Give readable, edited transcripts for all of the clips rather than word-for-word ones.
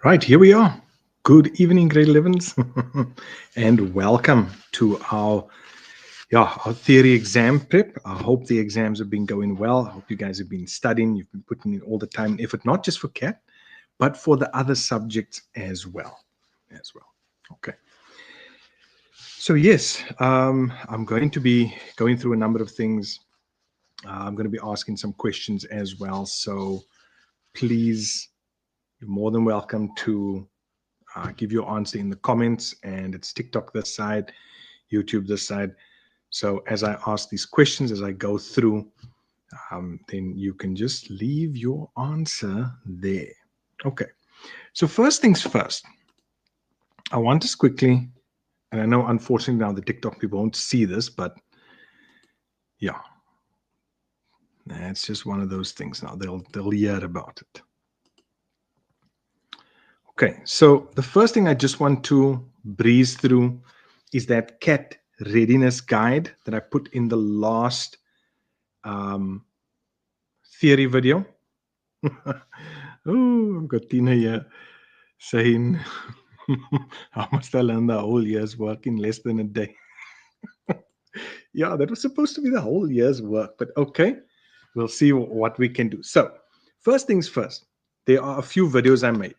Right, here we are. Good evening, grade 11s, and welcome to our theory exam prep. I hope the exams have been going well. I hope you guys have been studying. You've been putting in all the time and effort, not just for CAT, but for the other subjects as well. Okay. So yes, I'm going to be going through a number of things. I'm going to be asking some questions as well. So please, you're more than welcome to give your answer in the comments, and it's TikTok this side, YouTube this side. So as I ask these questions, as I go through, then you can just leave your answer there. Okay. So first things first, I want us quickly, and I know unfortunately now the TikTok people won't see this, but yeah, that's just one of those things now. They'll hear about it. Okay, so the first thing I just want to breeze through is that CAT readiness guide that I put in the last theory video. Oh, I've got Tina here saying, how must I learn the whole year's work in less than a day? Yeah, that was supposed to be the whole year's work, but okay, we'll see what we can do. So, first things first, there are a few videos I made.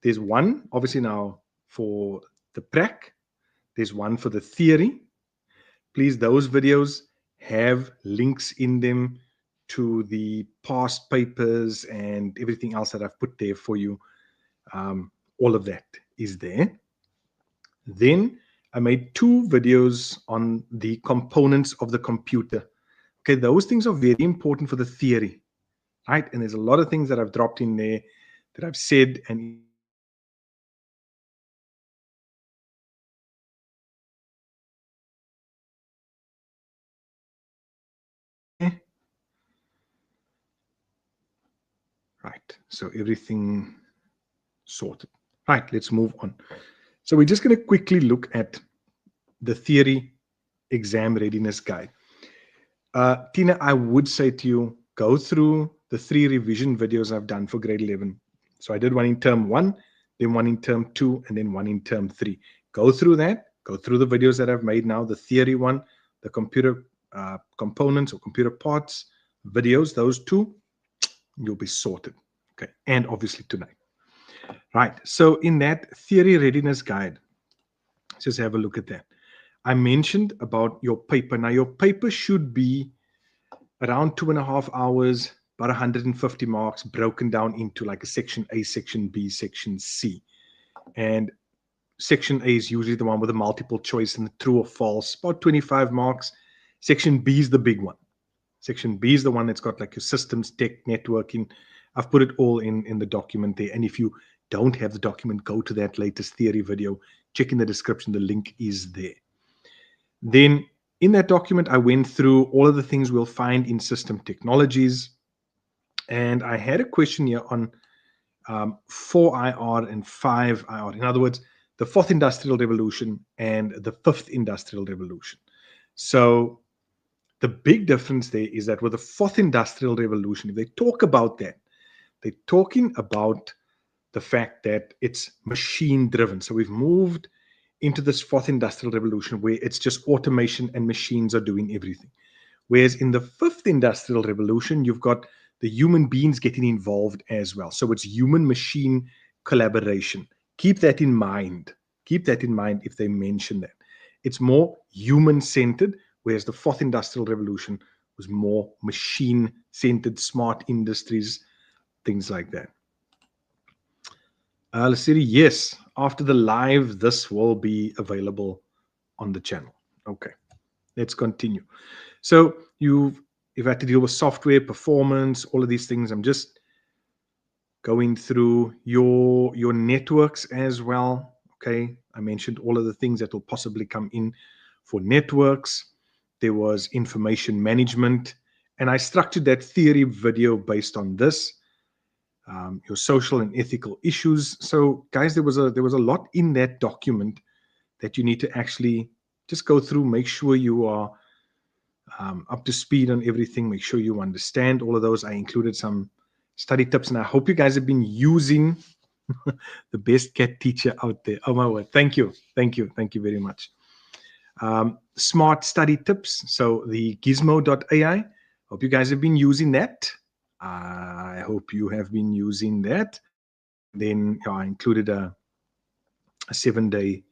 There's one, obviously, now for the prac, there's one for the theory. Please, those videos have links in them to the past papers and everything else that I've put there for you. All of that is there. Then I made two videos on the components of the computer. Okay, those things are very important for the theory, right? And there's a lot of things that I've dropped in there that I've said, and right, so everything sorted. Right, let's move on. So we're just going to quickly look at the theory exam readiness guide. Tina, I would say to you, go through the 3 revision videos I've done for grade 11. So I did one in term 1, then one in term 2, and then one in term 3. Go through that. Go through the videos that I've made now, the theory one, the computer components or computer parts videos, those two, you'll be sorted. Okay, and obviously tonight. Right, so in that theory readiness guide, let's just have a look at that. I mentioned about your paper. Now, your paper should be around 2.5 hours, about 150 marks, broken down into like a section A, section B, section C. And section A is usually the one with a multiple choice and the true or false, about 25 marks. Section B is the big one. Section B is the one that's got like your systems, tech, networking. I've put it all in the document there. And if you don't have the document, go to that latest theory video. Check in the description. The link is there. Then in that document, I went through all of the things we'll find in system technologies. And I had a question here on 4IR and 5IR. In other words, the fourth industrial revolution and the fifth industrial revolution. So the big difference there is that with the fourth industrial revolution, if they talk about that, they're talking about the fact that it's machine driven. So we've moved into this fourth industrial revolution where it's just automation and machines are doing everything. Whereas in the fifth industrial revolution, you've got the human beings getting involved as well. So it's human machine collaboration. Keep that in mind. Keep that in mind if they mention that. It's more human centered, whereas the fourth industrial revolution was more machine centered, smart industries, things like that. Lasiri, yes, after the live, this will be available on the channel. Okay, let's continue. So you've had to deal with software, performance, all of these things. I'm just going through your networks as well. Okay, I mentioned all of the things that will possibly come in for networks. There was information management, and I structured that theory video based on this. Your social and ethical issues. So, guys, there was a lot in that document that you need to actually just go through. Make sure you are up to speed on everything. Make sure you understand all of those. I included some study tips, and I hope you guys have been using The best cat teacher out there. Oh my word. Thank you. Thank you. Thank you very much. Smart study tips. So the gizmo.ai. Hope you guys have been using that. I hope you have been using that. And then I included a 7-day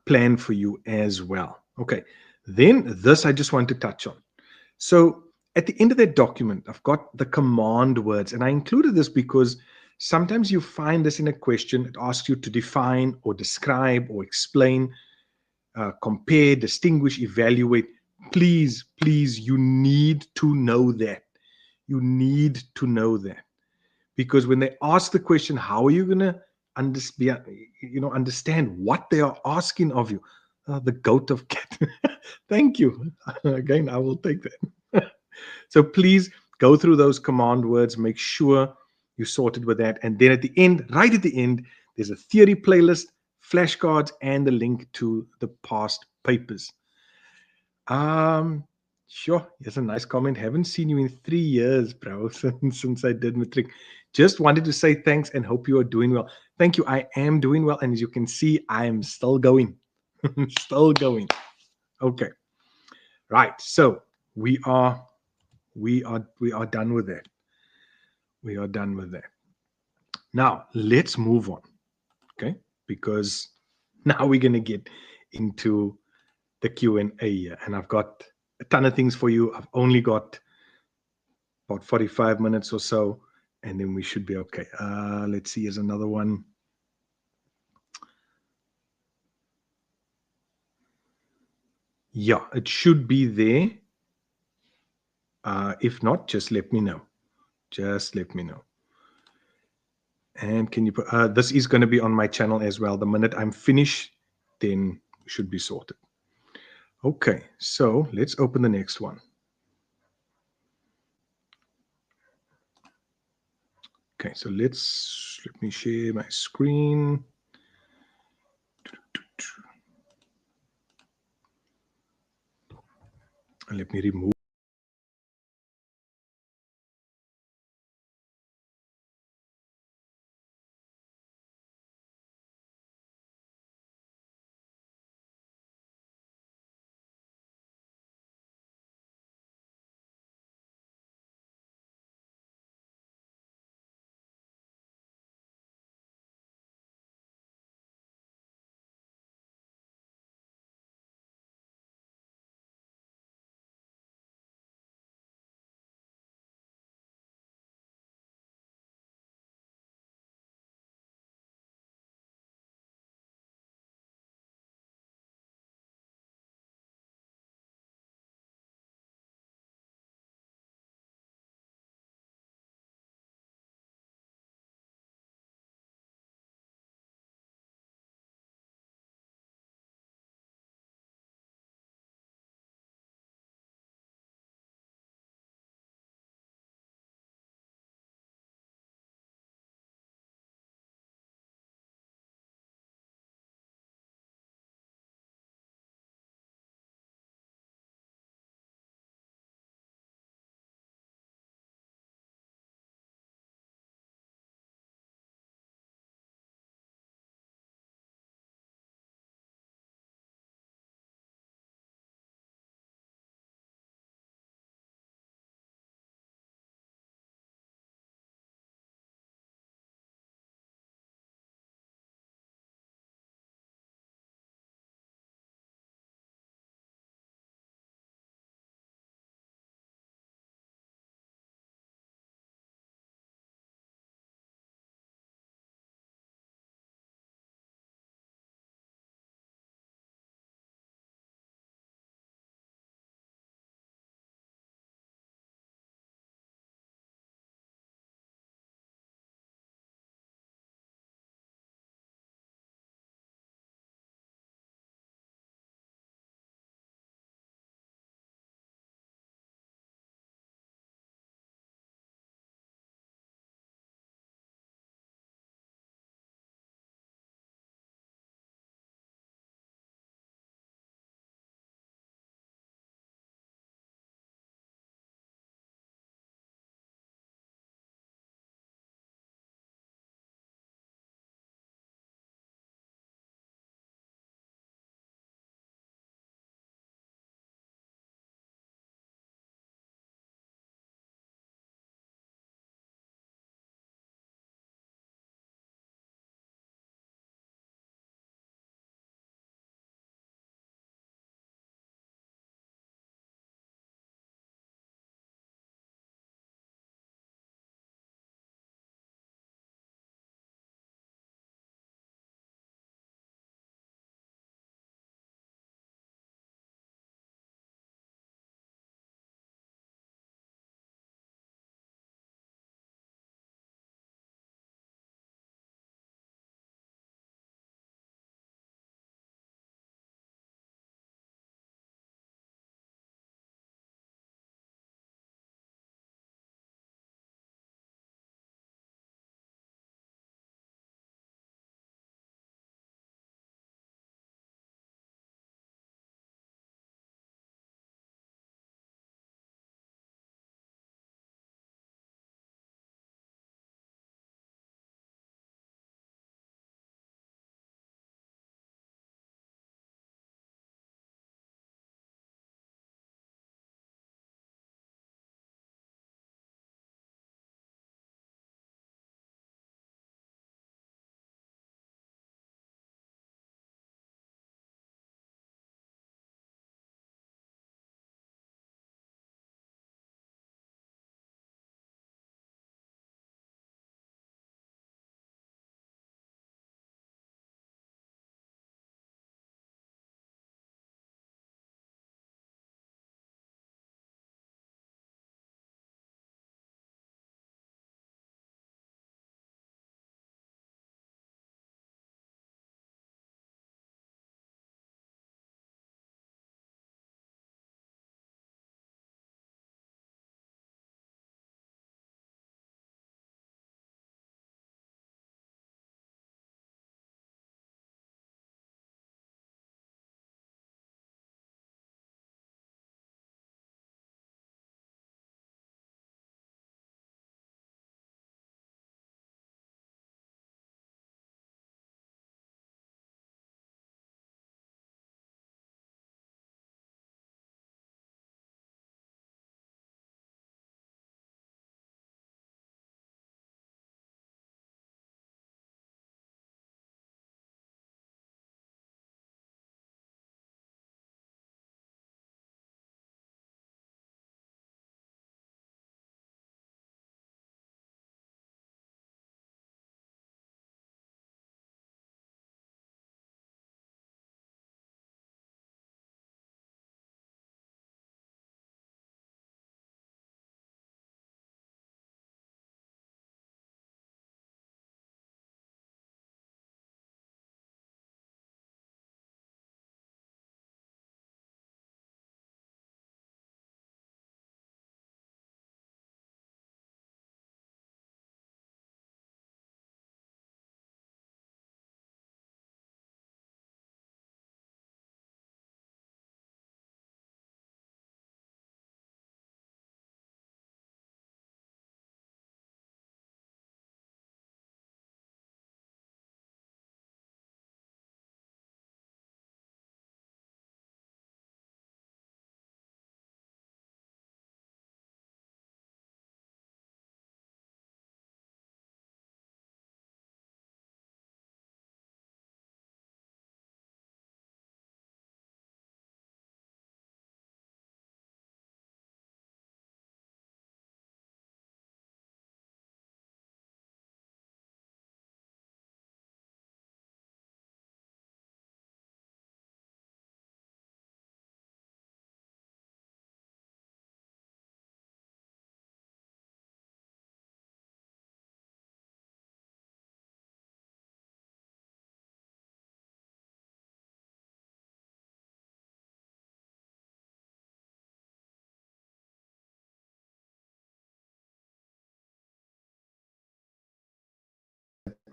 plan for you as well. Okay. Then this I just want to touch on. So at the end of that document, I've got the command words, and I included this because sometimes you find this in a question. It asks you to define or describe or explain, compare, distinguish, evaluate. Please, please, you need to know that. You need to know that. Because when they ask the question, how are you going to understand what they are asking of you? The goat of cat. Thank you. Again, I will take that. So please go through those command words. Make sure you sorted with that. And then at the end, right at the end, there's a theory playlist, flashcards, and the link to the past papers. Sure. Here's a nice comment. Haven't seen you in 3 years, bro, since I did matric. Just wanted to say thanks and hope you are doing well. Thank you. I am doing well, and as you can see, I am still going. Still going. Okay. Right. So we are done with that. We are done with that. Now let's move on. Okay, because now we're gonna get into the Q&A here, and I've got a ton of things for you. I've only got about 45 minutes or so, and then we should be okay. Let's see, here's another one. Yeah, it should be there. If not, just let me know. Just let me know. And can you put, this is going to be on my channel as well. The minute I'm finished, then it should be sorted. Okay, so let's open the next one. Okay, so let me share my screen. And let me remove.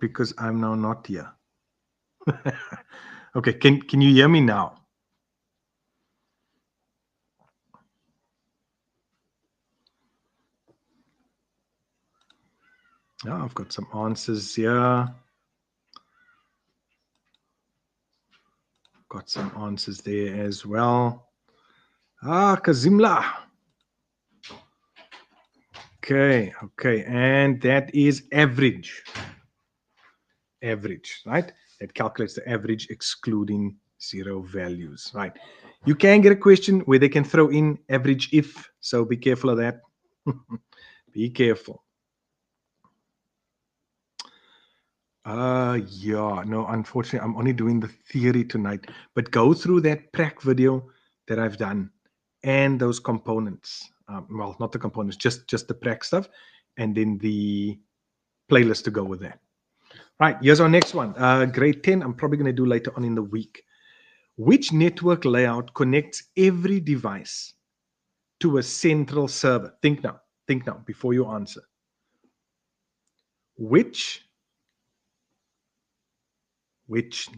because I'm now not here. Okay, can you hear me now? Yeah, I've got some answers here. Got some answers there as well. Kazimla. Okay, and that is average. Average, right? That calculates the average excluding zero values, right? You can get a question where they can throw in average if, so be careful of that. Be careful. Yeah, no, unfortunately, I'm only doing the theory tonight, but go through that prac video that I've done and those components. Well, not the components, just the prac stuff, and then the playlist to go with that. Right, here's our next one. Grade 10, I'm probably going to do later on in the week. Which network layout connects every device to a central server? Think now before you answer. Which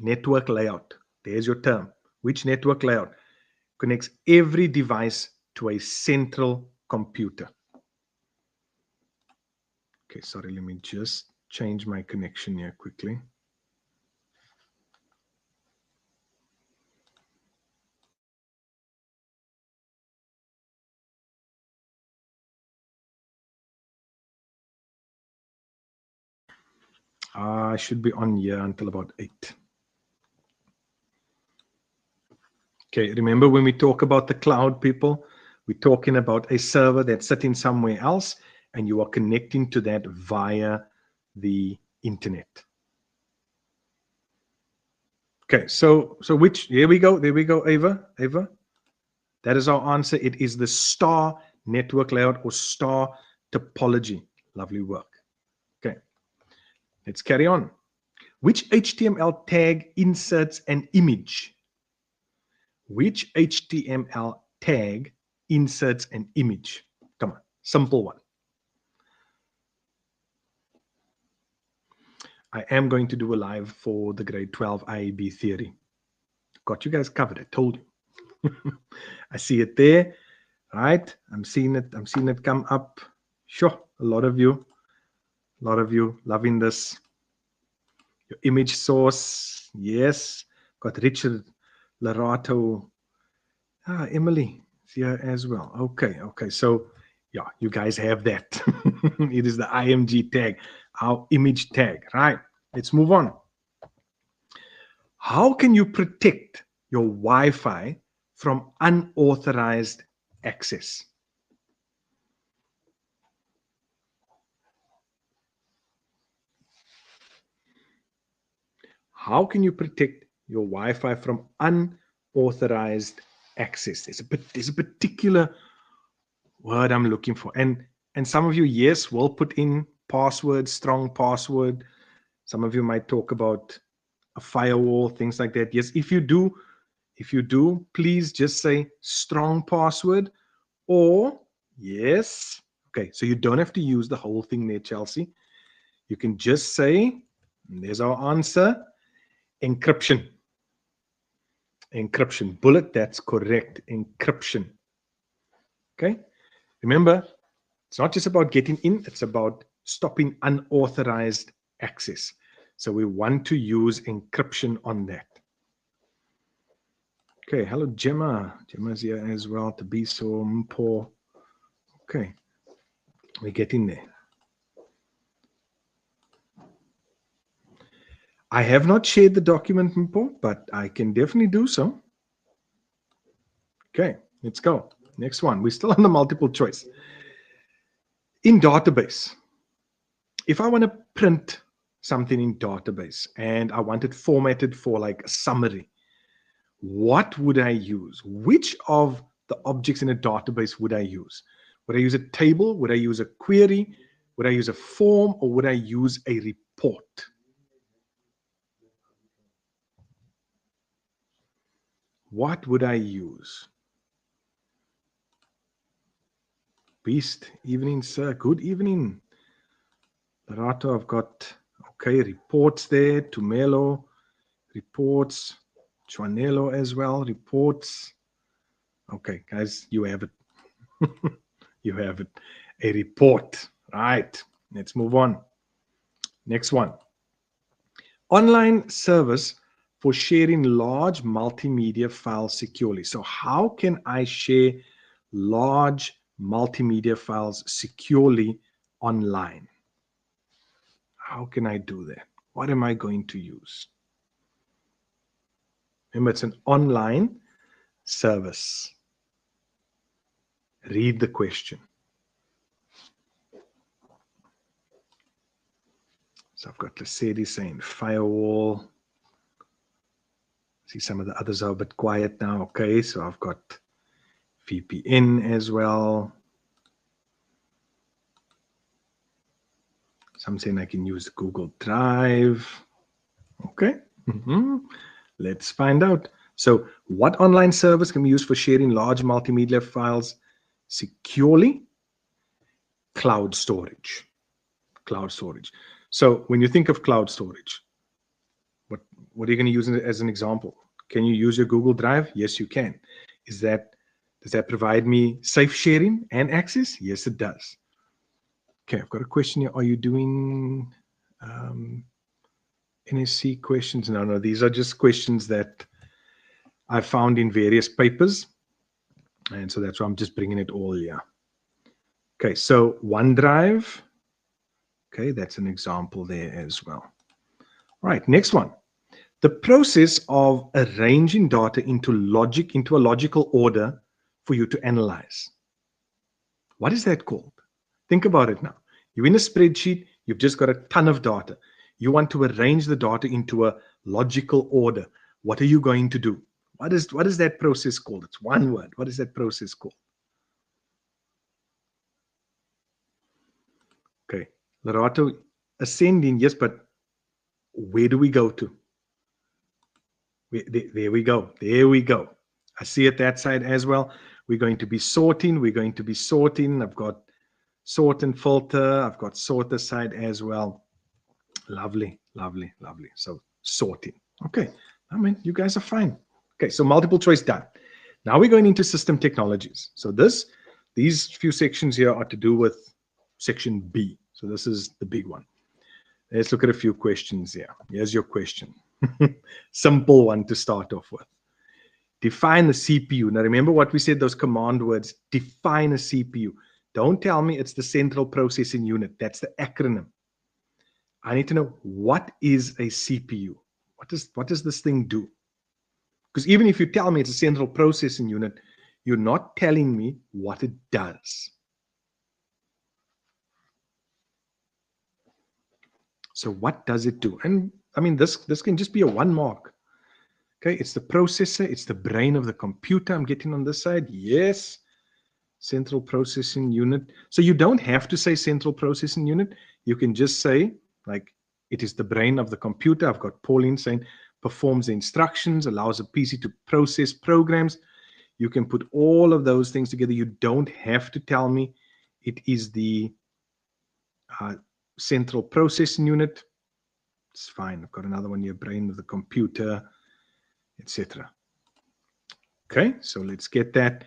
network layout, there's your term, which network layout connects every device to a central computer? Okay, sorry, let me just change my connection here quickly. I should be on here until about 8. Okay, remember when we talk about the cloud, people, we're talking about a server that's sitting somewhere else and you are connecting to that via the internet. Okay, so which, there we go, Ava. That is our answer. It is the star network layout or star topology. Lovely work. Okay, let's carry on. Which HTML tag inserts an image? Which HTML tag inserts an image? Come on, simple one. I am going to do a live for the grade 12 IAB theory. Got you guys covered, I told you. I see it there, right? I'm seeing it come up. Sure, a lot of you loving this. Your image source, yes. Got Richard Larato. Emily is here as well. Okay. So yeah, you guys have that. It is the IMG tag, our image tag, right? Let's move on. How can you protect your Wi-Fi from unauthorized access? How can you protect your Wi-Fi from unauthorized access? There's a particular word I'm looking for. And some of you, yes, will put in password, strong password. Some of you might talk about a firewall, things like that. Yes, if you do, please just say strong password or yes. Okay, so you don't have to use the whole thing there, Chelsea. You can just say, and there's our answer, encryption. Encryption. Bullet, that's correct. Encryption. Okay, remember, it's not just about getting in, it's about stopping unauthorized access. So we want to use encryption on that. Okay, hello, Gemma. Gemma's here as well. Tabiso, Mpo. Okay, we're getting there. I have not shared the document, Mpo, but I can definitely do so. Okay, let's go. Next one. We're still on the multiple choice. In database, if I want to print something in database and I want it formatted for like a summary, what would I use? Which of the objects in a database would I use? Would I use a table? Would I use a query? Would I use a form? Or would I use a report? What would I use? Beast, evening, sir. Good evening. Larato, I've got, Okay, reports there, Tumelo, reports, Chuanelo as well, reports. Okay, guys, you have it. You have it. A report. Right. Let's move on. Next one. Online service for sharing large multimedia files securely. So how can I share large multimedia files securely online? How can I do that? What am I going to use? Remember, it's an online service. Read the question. So I've got Lesedi saying firewall. See, some of the others are a bit quiet now. Okay, so I've got VPN as well. Some saying I can use Google Drive. Okay, let's find out. So what online service can we use for sharing large multimedia files securely? Cloud storage. Cloud storage. So when you think of cloud storage, what are you going to use as an example? Can you use your Google Drive? Yes, you can. Does that provide me safe sharing and access? Yes, it does. Okay, I've got a question here. Are you doing NSC questions? No, these are just questions that I found in various papers. And so that's why I'm just bringing it all here. Okay, so OneDrive. Okay, that's an example there as well. All right, next one. The process of arranging data into a logical order for you to analyze. What is that called? Think about it now. You're in a spreadsheet, you've just got a ton of data. You want to arrange the data into a logical order. What are you going to do? What is that process called? It's one word. What is that process called? Okay, Lerato, ascending, yes, but where do we go to? There we go. There we go. I see it that side as well. We're going to be sorting. I've got sort and filter. I've got sort this side as well. Lovely, lovely, lovely. So sorting. Okay. I mean, you guys are fine. Okay. So multiple choice done. Now we're going into system technologies. So these few sections here are to do with section B. So this is the big one. Let's look at a few questions here. Here's your question. Simple one to start off with. Define the CPU. Now remember what we said, those command words. Define a CPU. Don't tell me it's the central processing unit. That's the acronym. I need to know, what is a CPU? What does this thing do? Because even if you tell me it's a central processing unit, you're not telling me what it does. So what does it do? And I mean, this can just be a one mark. Okay, it's the processor, it's the brain of the computer I'm getting on this side. Yes, central processing unit. So you don't have to say central processing unit. You can just say, like, it is the brain of the computer. I've got Pauline saying, performs the instructions, allows a PC to process programs. You can put all of those things together. You don't have to tell me it is the central processing unit. It's fine. I've got another one here, brain of the computer, etc. Okay, so let's get that.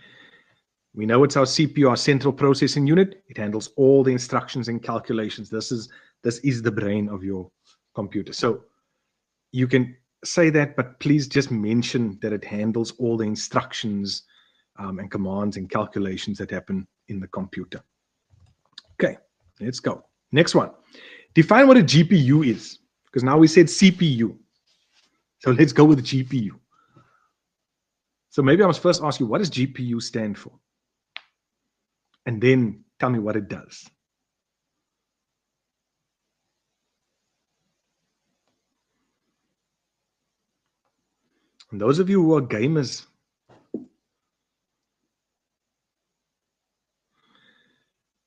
We know it's our CPU, our central processing unit. It handles all the instructions and calculations. This is the brain of your computer. So you can say that, but please just mention that it handles all the instructions and commands and calculations that happen in the computer. Okay, let's go. Next one. Define what a GPU is, because now we said CPU. So let's go with GPU. So maybe I must first ask you, what does GPU stand for? And then tell me what it does. And those of you who are gamers,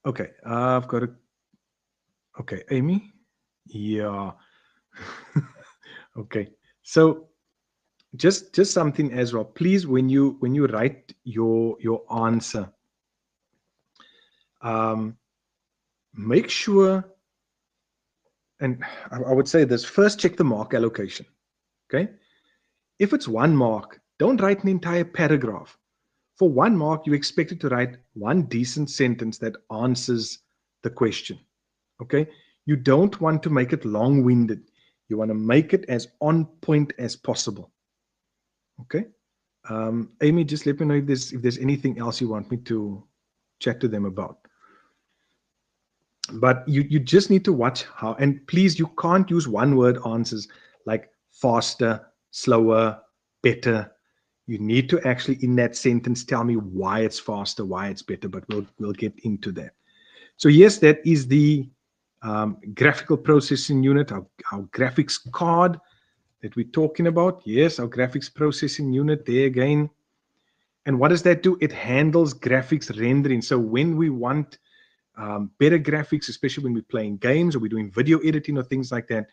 okay, I've got a, okay, Amy, yeah, okay. So just something as well, please, when you write your answer, make sure and I would say this, first check the mark allocation. Okay. If it's 1 mark, don't write an entire paragraph. For 1 mark, you're expected to write one decent sentence that answers the question. Okay. You don't want to make it long-winded. You want to make it as on point as possible. Okay. Amy, just let me know if there's anything else you want me to chat to them about. But you just need to watch how, and please, you can't use one word answers like faster, slower, better. You need to actually in that sentence tell me why it's faster, why it's better, but we'll get into that. So yes, that is the graphical processing unit, our graphics card that we're talking about. Yes, our graphics processing unit there again. And what does that do? It handles graphics rendering. So when we want better graphics, especially when we're playing games or we're doing video editing or things like that,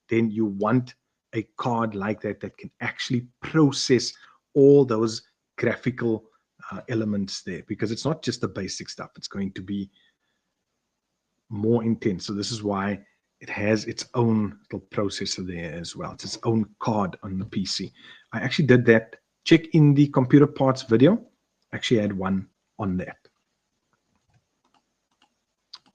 then you want a card like that that can actually process all those graphical elements there, because it's not just the basic stuff. It's going to be more intense. So this is why it has its own little processor there as well. It's its own card on the PC. I actually did that. Check in the computer parts video. I actually had one on that.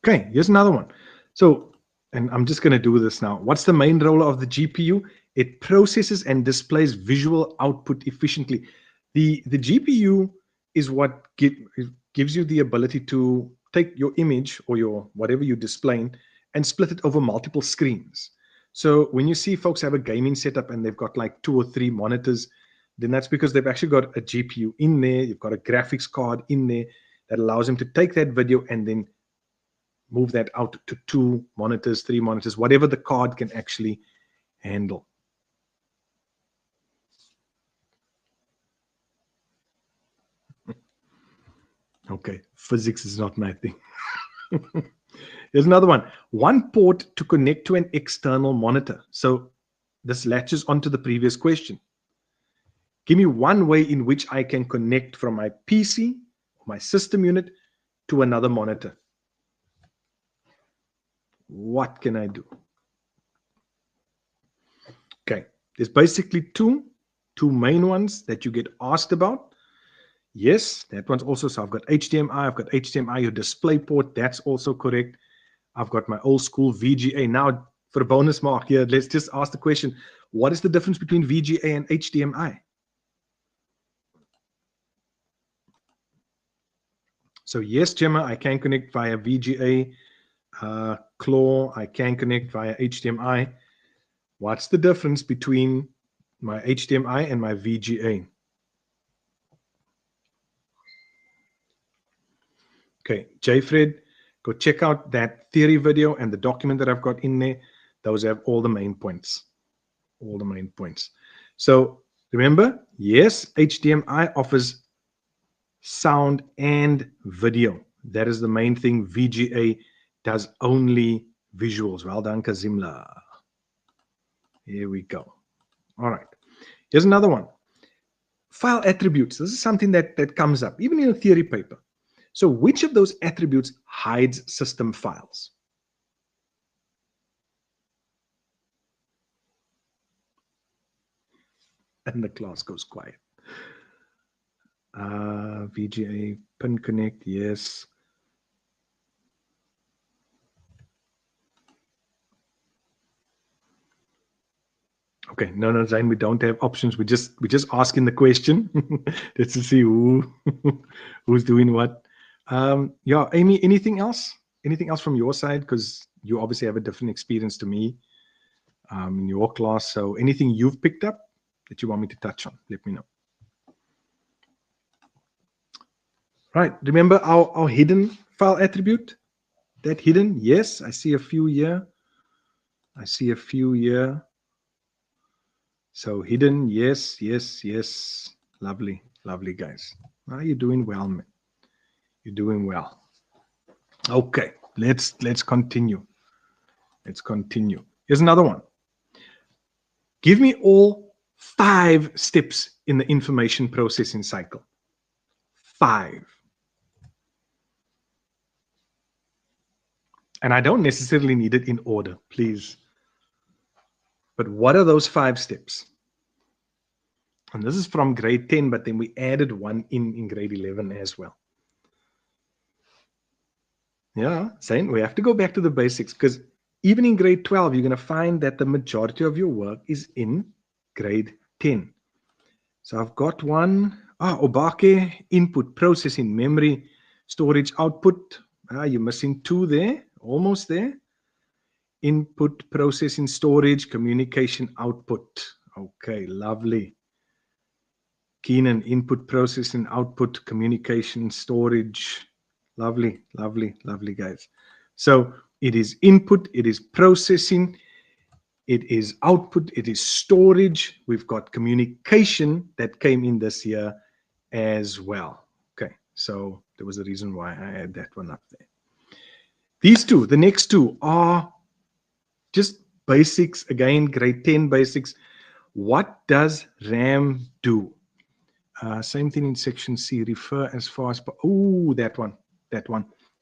Okay, here's another one. So, and I'm just going to do this now. What's the main role of the GPU? It processes and displays visual output efficiently. The GPU is what gives you the ability to take your image or your whatever you're displaying and split it over multiple screens. So when you see folks have a gaming setup and they've got like 2 or 3 monitors, then that's because they've actually got a GPU in there. You've got a graphics card in there that allows them to take that video and then move that out to 2 monitors, 3 monitors, whatever the card can actually handle. Okay, physics is not my thing. Here's another one. One port to connect to an external monitor. So this latches onto the previous question. Give me one way in which I can connect from my PC, my system unit, to another monitor. What can I do? Okay, there's basically two main ones that you get asked about. Yes, that one's also, so I've got HDMI, I've got HDMI, your display port, that's also correct. I've got my old school VGA. Now, for a bonus mark here, let's just ask the question, what is the difference between VGA and HDMI? So yes, Gemma, I can connect via VGA. Claw, I can connect via HDMI. What's the difference between my HDMI and my VGA? Okay, JFred, go check out that theory video and the document that I've got in there. Those have all the main points. All the main points. So remember, yes, HDMI offers sound and video. That is the main thing. VGA does only visuals. Well done, Kazimla. Here we go. All right. Here's another one. File attributes. This is something that comes up, even in a theory paper. So which of those attributes hides system files? And the class goes quiet. VGA, pin connect, yes. Okay, no, Zain, we don't have options. We're just asking the question. Let's see who's doing what. Yeah, Amy, anything else? Anything else from your side? Because you obviously have a different experience to me in your class. So anything you've picked up that you want me to touch on, let me know. Right, remember our hidden file attribute? That hidden, yes, I see a few here. I see a few here. So hidden, yes, yes, yes. Lovely, lovely guys. Are you doing well, man? You're doing well. Okay, let's continue. Let's continue. Here's another one. Give me all 5 steps in the information processing cycle. 5. And I don't necessarily need it in order. Please But what are those 5 steps? And this is from grade 10, but then we added one in grade 11 as well. Yeah, saying we have to go back to the basics, because even in grade 12, you're going to find that the majority of your work is in grade 10. So I've got one. Obake, input, processing, memory, storage, output. You're missing 2 there, almost there. Input, processing, storage, communication, output. Okay, lovely. Keenan, input, processing, output, communication, storage. Lovely, lovely, lovely, guys. So it is input, it is processing, it is output, it is storage. We've got communication that came in this year as well. Okay, so there was a reason why I had that one up there. These 2, the next 2 are just basics, again, grade 10 basics. What does RAM do? Same thing in section C, refer as far as, oh, that one.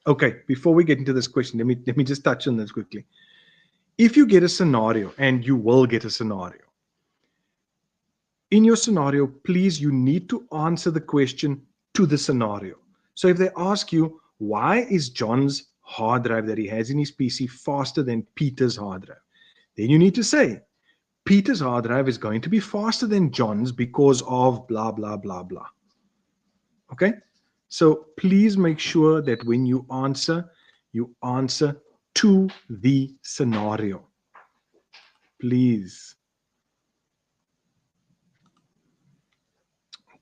Okay, before we get into this question, let me just touch on this quickly. If you get a scenario, and you will get a scenario, in your scenario, please, you need to answer the question to the scenario. So if they ask you, why is John's hard drive that he has in his PC faster than Peter's hard drive? Then you need to say, Peter's hard drive is going to be faster than John's because of blah, blah, blah, blah. Okay? So please make sure that when you answer to the scenario. Please.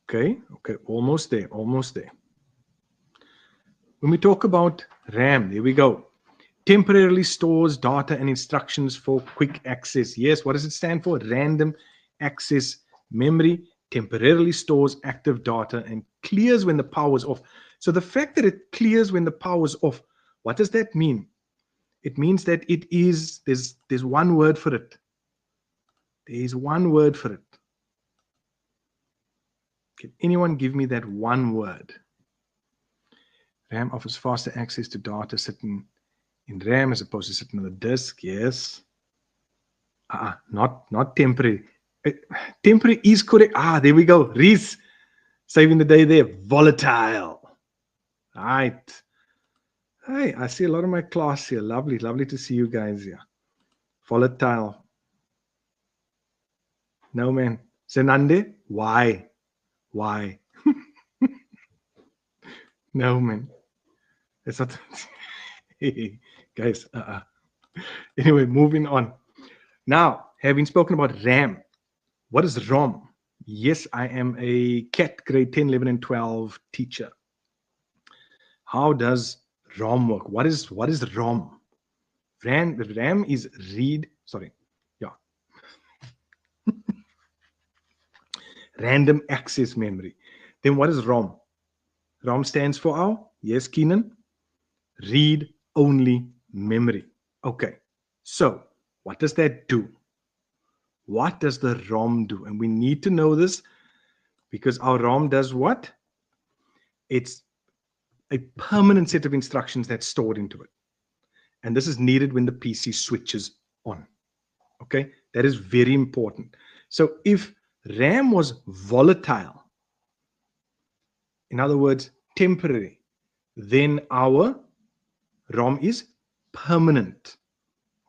Okay, almost there. When we talk about RAM, there we go. Temporarily stores data and instructions for quick access. Yes, what does it stand for? Random access memory. Temporarily stores active data and clears when the power is off. So the fact that it clears when the power is off, what does that mean? It means that it is, there's one word for it. There is one word for it. Can anyone give me that one word? RAM offers faster access to data sitting in RAM as opposed to sitting on the disk. Yes. Not temporary. Temporary is correct. There we go. Reese, saving the day there. Volatile. Right. Hey, I see a lot of my class here. Lovely to see you guys here. Volatile. No, man. Senande, why? No, man. It's not. Guys, Anyway, moving on. Now, having spoken about RAM, what is ROM? Yes, I am a CAT grade 10, 11, and 12 teacher. How does ROM work? What is ROM? RAM is random access memory. Then what is ROM? ROM stands for yes, Keenan, read-only memory. Okay, so what does that do? What does the ROM do? And we need to know this because our ROM does what? It's a permanent set of instructions that's stored into it. And this is needed when the PC switches on. Okay, that is very important. So if RAM was volatile, in other words, temporary, then our ROM is permanent.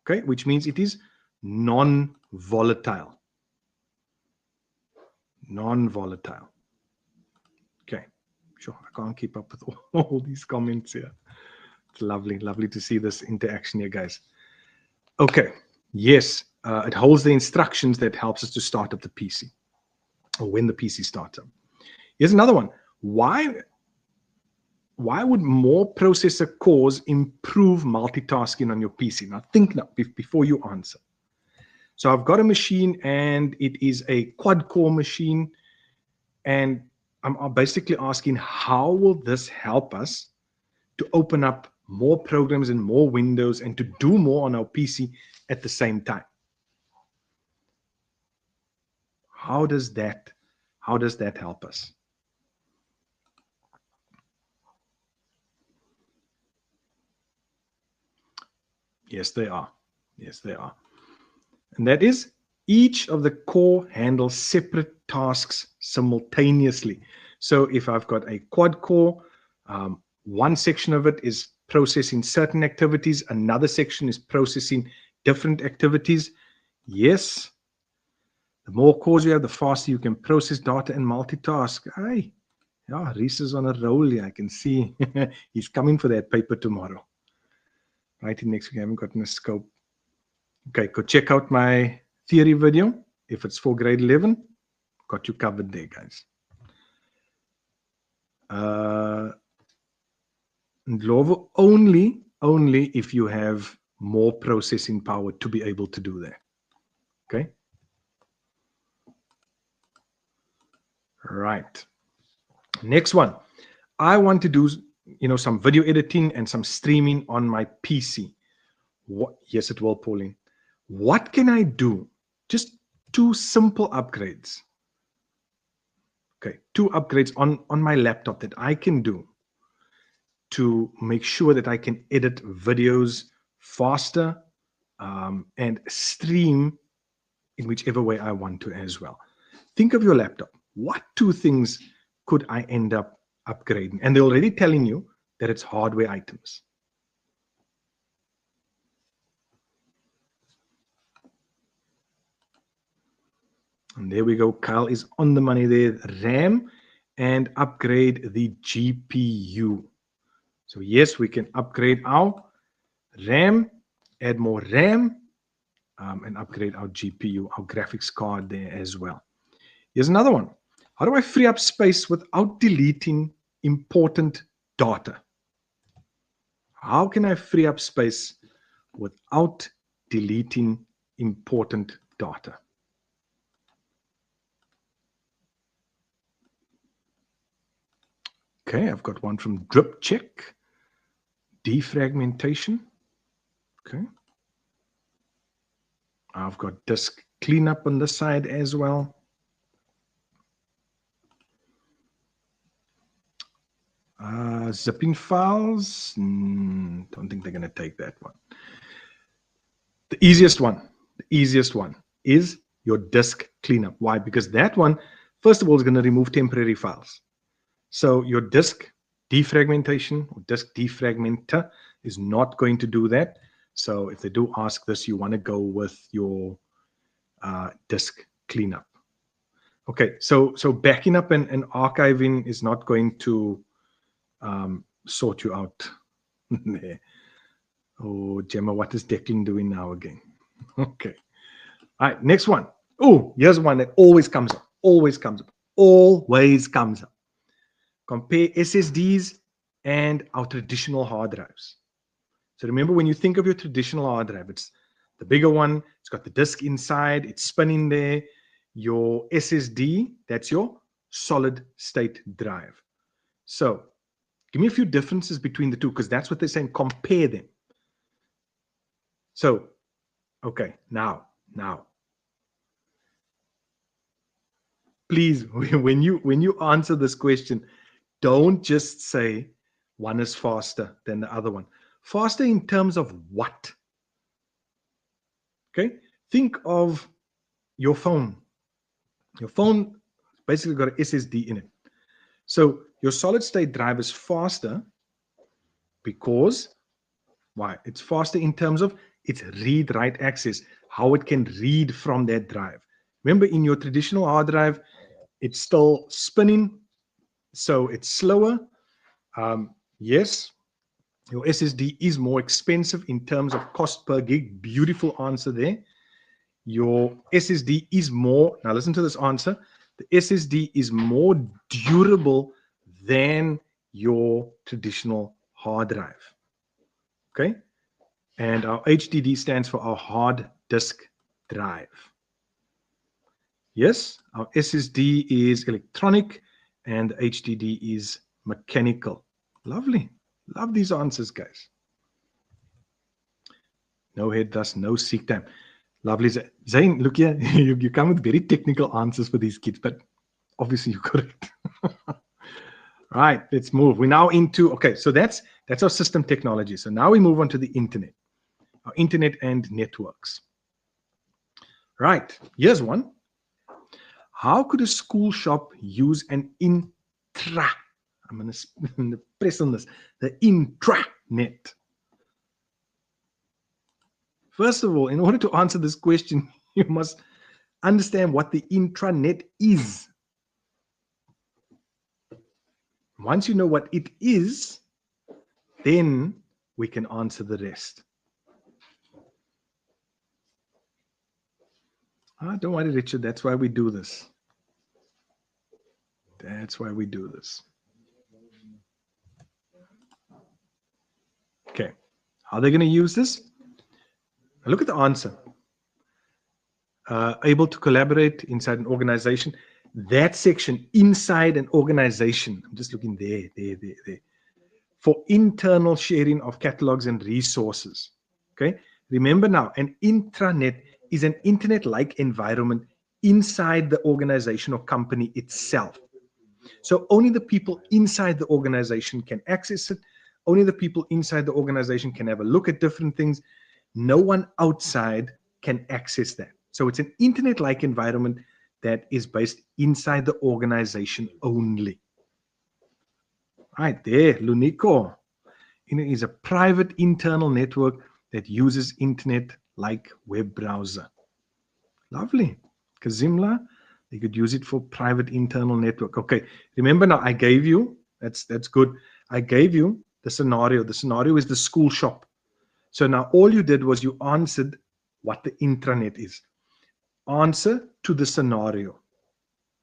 Okay, which means it is non-volatile. Non-volatile. Okay, sure. I can't keep up with all these comments here. It's lovely to see this interaction here, guys. Okay, yes, it holds the instructions that helps us to start up the PC, or when the PC starts up. Here's another one. Why would more processor cores improve multitasking on your PC? Now think before you answer. So I've got a machine and it is a quad-core machine, and I'm basically asking, how will this help us to open up more programs and more windows and to do more on our PC at the same time? How does that help us? Yes, they are. And that is Each of the core handles separate tasks simultaneously. So if I've got a quad core, one section of it is processing certain activities, another section is processing different activities. Yes, the more cores you have, the faster you can process data and multitask. Hey, yeah, Reese is on a roll here. I can see he's coming for that paper tomorrow. Writing next week, I haven't gotten a scope. Okay, go check out my theory video. If it's for grade 11, got you covered there, guys. Ndlovu, only if you have more processing power to be able to do that. Okay. Right. Next one. I want to do, some video editing and some streaming on my PC. What? Yes, it will, Pauline. What can I do? Just 2 simple upgrades. Okay, 2 upgrades on my laptop that I can do to make sure that I can edit videos faster and stream in whichever way I want to as well. Think of your laptop. What 2 things could I end up upgrading? And they're already telling you that it's hardware items. And there we go. Kyle is on the money there. RAM and upgrade the GPU. So yes, we can upgrade our RAM, add more RAM, and upgrade our GPU, our graphics card there as well. Here's another one. How do I free up space without deleting important data? How can I free up space without deleting important data? Okay, I've got one from Drip Check. Defragmentation. Okay. I've got disk cleanup on the side as well. Zipping files. Don't think they're going to take that one. The easiest one is your disk cleanup. Why? Because that one, first of all, is going to remove temporary files. So your disk defragmentation or disk defragmenter is not going to do that. So if they do ask this, you want to go with your disk cleanup. Okay, so backing up and archiving is not going to sort you out. Oh, Gemma, what is Declan doing now again? Okay. All right, next one. Oh, here's one that always comes up. Compare SSDs and our traditional hard drives. So remember, when you think of your traditional hard drive, it's the bigger one. It's got the disk inside. It's spinning there. Your SSD, that's your solid state drive. So give me a few differences between the two, because that's what they're saying. Compare them. So, okay, now, please, when you answer this question, don't just say one is faster than the other one. Faster in terms of what? Okay, think of your phone. Your phone basically got an SSD in it. So your solid state drive is faster because, why? It's faster in terms of its read-write access, how it can read from that drive. Remember, in your traditional hard drive, it's still spinning, so it's slower. Yes, your SSD is more expensive in terms of cost per gig. Beautiful answer there. Your SSD is more, now listen to this answer, the SSD is more durable than your traditional hard drive. Okay? And our HDD stands for our hard disk drive. Yes, our SSD is electronic and HDD is mechanical. Lovely. Love these answers, guys. No head, thus no seek time. Lovely. Zain, look here. You come with very technical answers for these kids, but obviously you're correct. Right, let's move. We're now into, okay, so that's our system technology. So now we move on to the internet, our internet and networks. Right, here's one. How could a school shop use an intra? I'm going to press on this. The intranet. First of all, in order to answer this question, you must understand what the intranet is. Once you know what it is, then we can answer the rest. Don't worry, Richard. That's why we do this. That's why we do this. Okay. How are they going to use this? Now look at the answer. Able to collaborate inside an organization. That section, inside an organization. I'm just looking there. For internal sharing of catalogs and resources. Okay. Remember now, an intranet is an internet-like environment inside the organization or company itself. So only the people inside the organization can access it. Only the people inside the organization can have a look at different things. No one outside can access that. So it's an internet-like environment that is based inside the organization only. Right there, Lunico. It is a private internal network that uses internet like web browser. Lovely. Kazimla, you could use it for private internal network. Okay, remember now I gave you, that's good. I gave you the scenario. The scenario is the school shop. So now all you did was you answered what the intranet is. Answer to the scenario.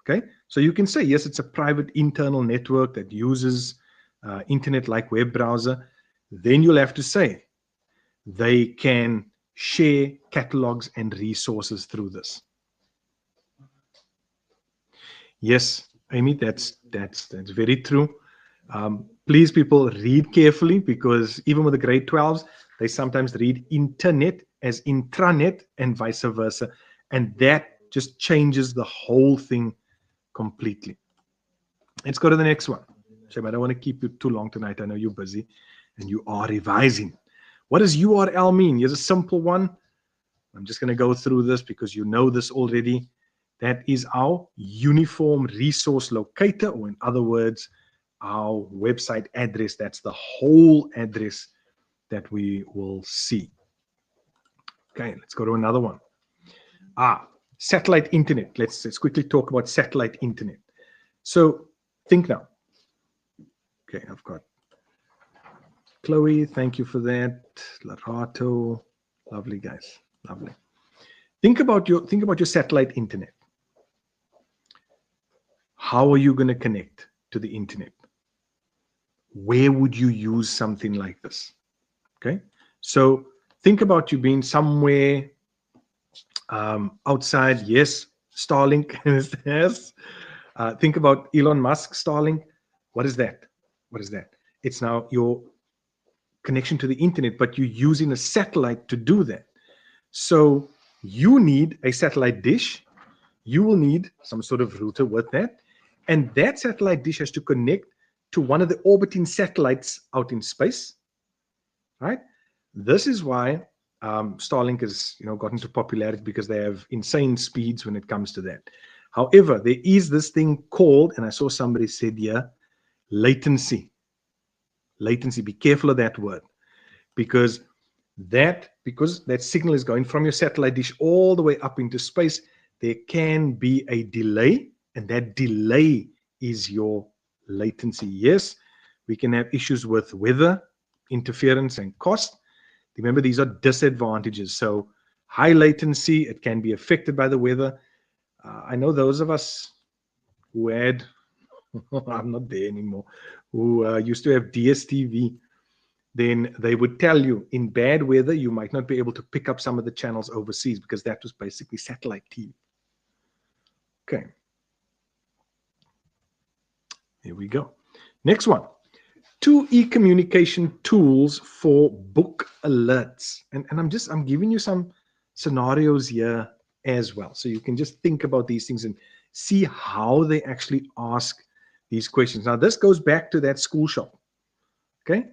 Okay, so you can say, yes, it's a private internal network that uses internet like web browser. Then you'll have to say they can share catalogs and resources through this. Yes, Amy, that's very true. Please, people, read carefully, because even with the grade 12s, they sometimes read internet as intranet and vice versa. And that just changes the whole thing completely. Let's go to the next one. Shem, I don't want to keep you too long tonight. I know you're busy and you are revising. What does URL mean? Here's a simple one. I'm just going to go through this because you know this already. That is our uniform resource locator, or in other words, our website address. That's the whole address that we will see. Okay, let's go to another one. Satellite internet. Let's quickly talk about satellite internet. So think now. Okay, I've got Chloe, thank you for that. Larato, lovely guys, lovely. Think about your satellite internet. How are you going to connect to the internet? Where would you use something like this? Okay, so think about you being somewhere outside. Yes, Starlink. Yes. Think about Elon Musk Starlink. What is that? What is that? It's now your connection to the internet, but you're using a satellite to do that. So you need a satellite dish. You will need some sort of router with that. And that satellite dish has to connect to one of the orbiting satellites out in space, right? This is why Starlink has gotten to popularity, because they have insane speeds when it comes to that. However, there is this thing called, and I saw somebody said here, latency. Latency, be careful of that word, because that signal is going from your satellite dish all the way up into space. There can be a delay, and that delay is your latency. Yes, we can have issues with weather interference and cost. Remember, these are disadvantages. So high latency, it can be affected by the weather. I know those of us who had, I'm not there anymore, who used to have DSTV, then they would tell you in bad weather, you might not be able to pick up some of the channels overseas, because that was basically satellite TV. Okay. Here we go. Next one. 2 e-communication tools for book alerts. And I'm giving you some scenarios here as well. So you can just think about these things and see how they actually ask these questions. Now, this goes back to that school shop. Okay.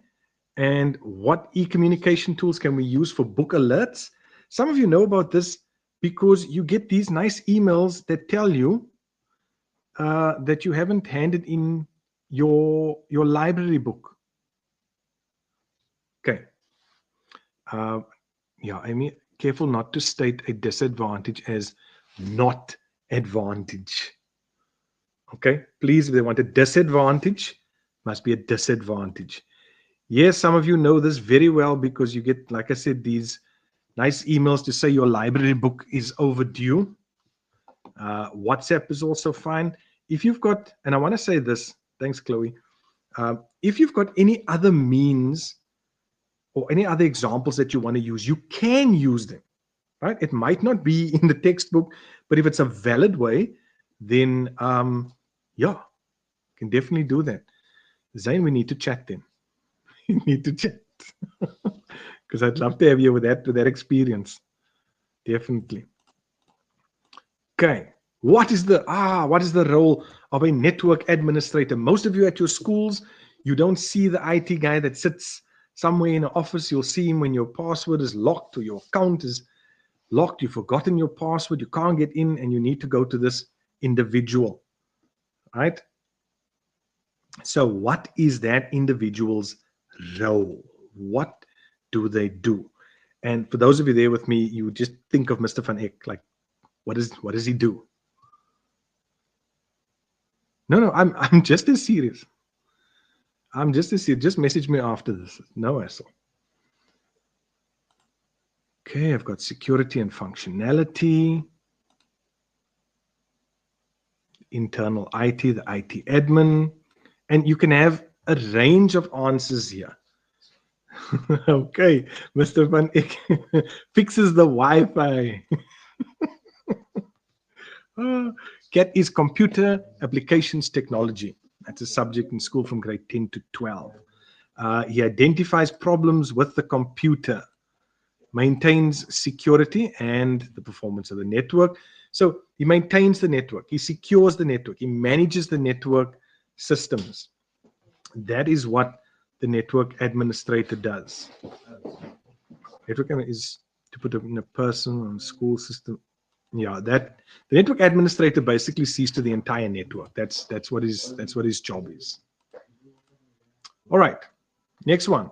And what e-communication tools can we use for book alerts? Some of you know about this. because you get these nice emails that tell you that you haven't handed in your library book. Okay. Yeah, I mean, careful not to state a disadvantage as not advantage. Okay, please, if they want a disadvantage, must be a disadvantage. Yes, some of you know this very well because you get, like I said, these nice emails to say your library book is overdue. WhatsApp is also fine. If you've got, and I want to say this, thanks, Chloe. If you've got any other means or any other examples that you want to use, you can use them, right? It might not be in the textbook, but if it's a valid way, then yeah, you can definitely do that. Zain, we need to chat then. We need to chat because I'd love to have you with that experience. Definitely. Okay. What is the role of a network administrator? Most of you at your schools, you don't see the IT guy that sits somewhere in an office. You'll see him when your password is locked or your account is locked. You've forgotten your password. You can't get in, and you need to go to this individual, right? So, what is that individual's role? What do they do? And for those of you there with me, you just think of Mr. Van Eck. Like, what does he do? No, I'm just as serious. I'm just as serious. Just message me after this. No hassle. Okay, I've got security and functionality, internal IT, the IT admin, and you can have a range of answers here. Okay, Mr. Van Eck fixes the Wi-Fi. CAT is computer applications technology. That's a subject in school from grade 10 to 12. He identifies problems with the computer, maintains security and the performance of the network. So he maintains the network, he secures the network, he manages the network systems. That is what the network administrator does. Network is to put it in a person on school system. Yeah, that the network administrator basically sees to the entire network. That's what his job is. All right, next one.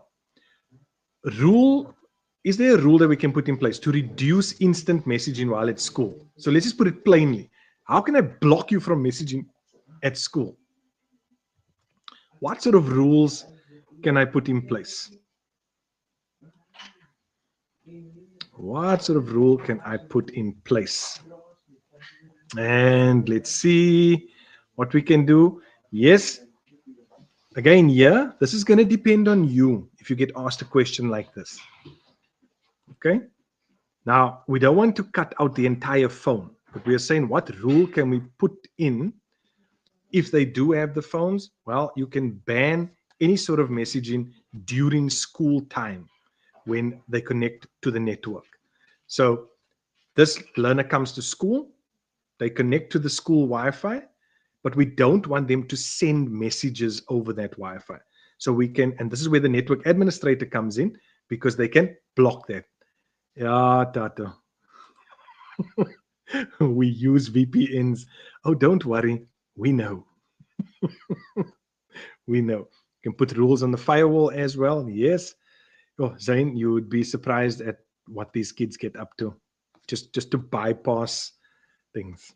Rule. Is there a rule that we can put in place to reduce instant messaging while at school? So let's just put it plainly. How can I block you from messaging at school? What sort of rules can I put in place? What sort of rule can I put in place? And let's see what we can do. Yes. Again, yeah, this is going to depend on you if you get asked a question like this. Okay. Now, we don't want to cut out the entire phone, but we are saying what rule can we put in if they do have the phones? Well, you can ban any sort of messaging during school time when they connect to the network. So this learner comes to school, they connect to the school Wi-Fi, but we don't want them to send messages over that Wi-Fi. So we can, and this is where the network administrator comes in, because they can block that. Yeah, Tato. We use VPNs. Oh, don't worry. We know. We know. You can put rules on the firewall as well. Yes. Oh, Zain, you would be surprised at what these kids get up to, just to bypass things.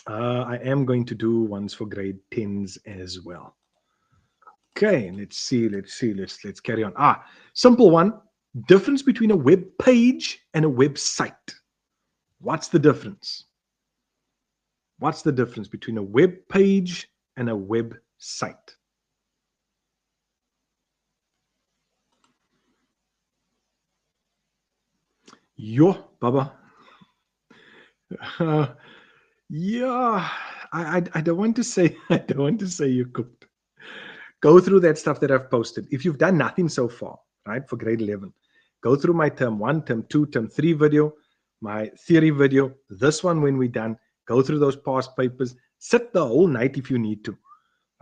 I am going to do ones for grade 10s as well. Okay, let's see. Let's carry on. Simple one. Difference between a web page and a website. What's the difference? What's the difference between a web page and a website? Yo, Baba. Yeah, I don't want to say you cooked. Go through that stuff that I've posted. If you've done nothing so far, right, for grade 11, go through my term 1, term 2, term 3 video, my theory video, this one when we're done, go through those past papers, sit the whole night if you need to,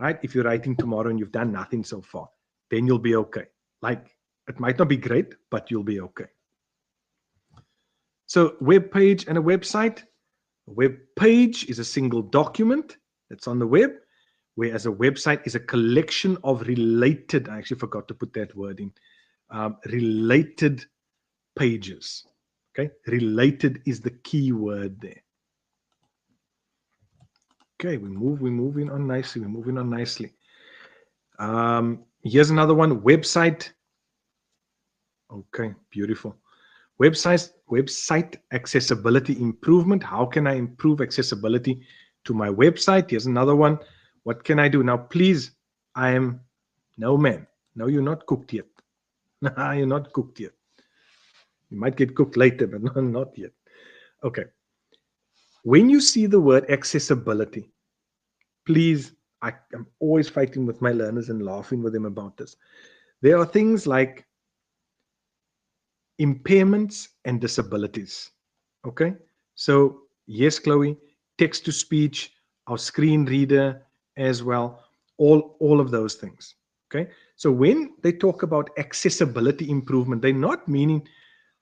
right? If you're writing tomorrow and you've done nothing so far, then you'll be okay. Like, it might not be great, but you'll be okay. So web page and a website. A web page is a single document that's on the web, whereas a website is a collection of related, I actually forgot to put that word in, related pages. Okay, related is the key word there. Okay, we're moving on nicely. Here's another one, website. Okay, beautiful. Website accessibility improvement. How can I improve accessibility to my website? Here's another one. What can I do? Now, please, no, man. No, you're not cooked yet. You're not cooked yet. You might get cooked later, but not yet. Okay. When you see the word accessibility, please, I'm always fighting with my learners and laughing with them about this. There are things like impairments and disabilities. Okay. So yes, Chloe, text to speech, our screen reader as well, all of those things. Okay. So when they talk about accessibility improvement, they're not meaning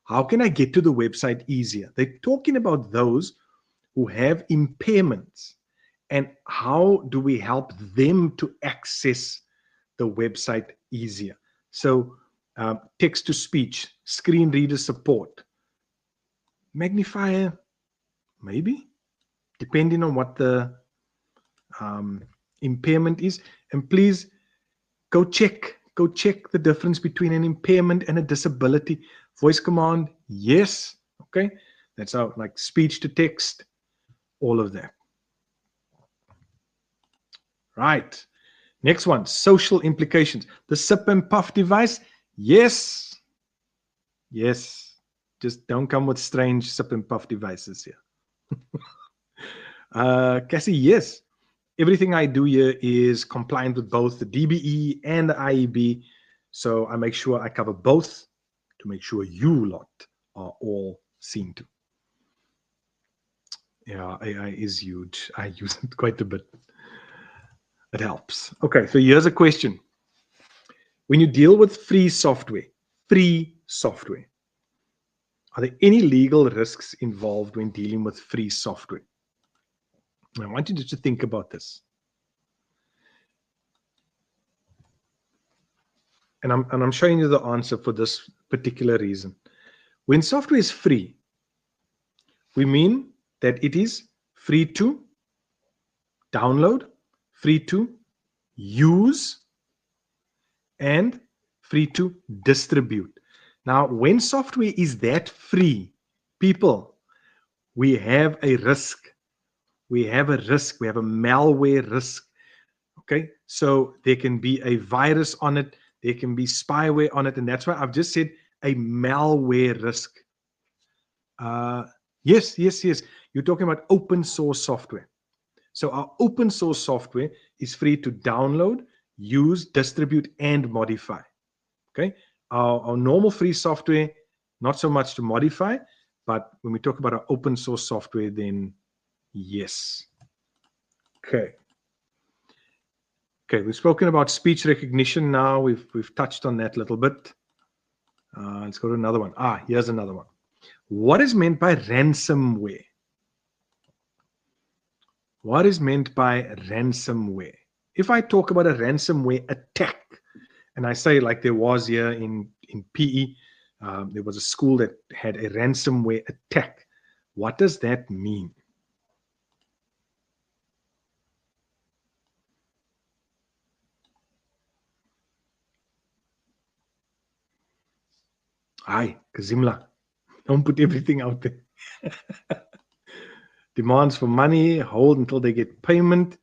how can I get to the website easier? They're talking about those who have impairments and how do we help them to access the website easier. So text to speech, screen reader support, magnifier, maybe, depending on what the impairment is. And please go check the difference between an impairment and a disability. Voice command, yes. Okay, that's how, like speech to text, all of that. Right. Next one, social implications. The sip and puff device, yes. Yes. Just don't come with strange sip and puff devices here. Cassie, yes. Everything I do here is compliant with both the DBE and the IEB. So I make sure I cover both to make sure you lot are all seen to. Yeah, AI is huge. I use it quite a bit. It helps. Okay, so here's a question. When you deal with free software, are there any legal risks involved when dealing with free software? I want you to think about this. And I'm showing you the answer for this particular reason. When software is free, we mean that it is free to download, free to use, and free to distribute. Now, when software is that free, people, we have a risk. We have a risk. We have a malware risk. Okay, so there can be a virus on it. There can be spyware on it. And that's why I've just said a malware risk. Yes. You're talking about open source software. So our open source software is free to download, use, distribute, and modify. Okay. Our normal free software, not so much to modify, but when we talk about our open source software, then yes. Okay. Okay, we've spoken about speech recognition now. We've touched on that a little bit. Let's go to another one. Here's another one. What is meant by ransomware? What is meant by ransomware? If I talk about a ransomware attack, and I say like there was here in PE, there was a school that had a ransomware attack. What does that mean? Kazimla, don't put everything out there. Demands for money, hold until they get payment.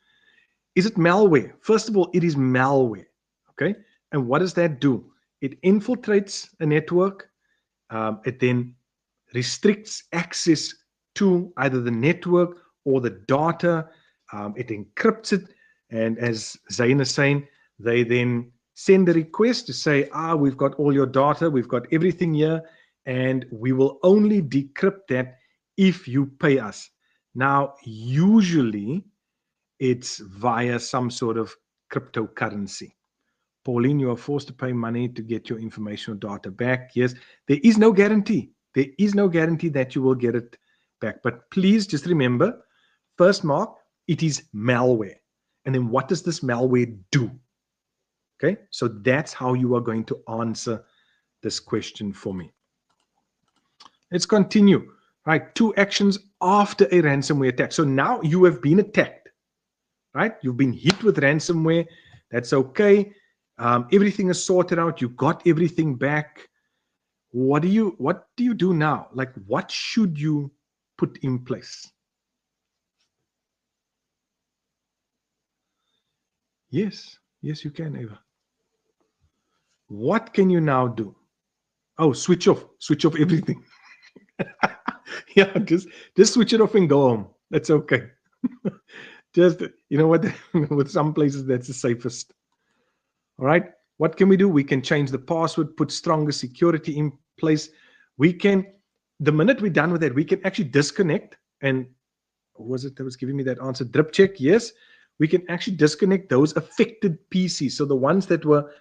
Is it malware? First of all, it is malware. Okay. And what does that do? It infiltrates a network. It then restricts access to either the network or the data. It encrypts it. And as Zain is saying, they then send a request to say, we've got all your data. We've got everything here. And we will only decrypt that if you pay us. Now, usually it's via some sort of cryptocurrency. Pauline, you are forced to pay money to get your information or data back. Yes, there is no guarantee. There is no guarantee that you will get it back. But please just remember, first mark, it is malware. And then what does this malware do? Okay, so that's how you are going to answer this question for me. Let's continue. Right, 2 actions after a ransomware attack. So now you have been attacked, right? You've been hit with ransomware. That's okay. Everything is sorted out. You got everything back. What do you do now? Like, what should you put in place? Yes, you can, Eva. What can you now do? Oh, switch off everything. Yeah, just switch it off and go home. That's okay. Just, you know what, with some places that's the safest. All right, what can we do? We can change the password, put stronger security in place. We can, the minute we're done with that, we can actually disconnect. And was it that was giving me that answer? Drip check. Yes, we can actually disconnect those affected PCs. So the ones that were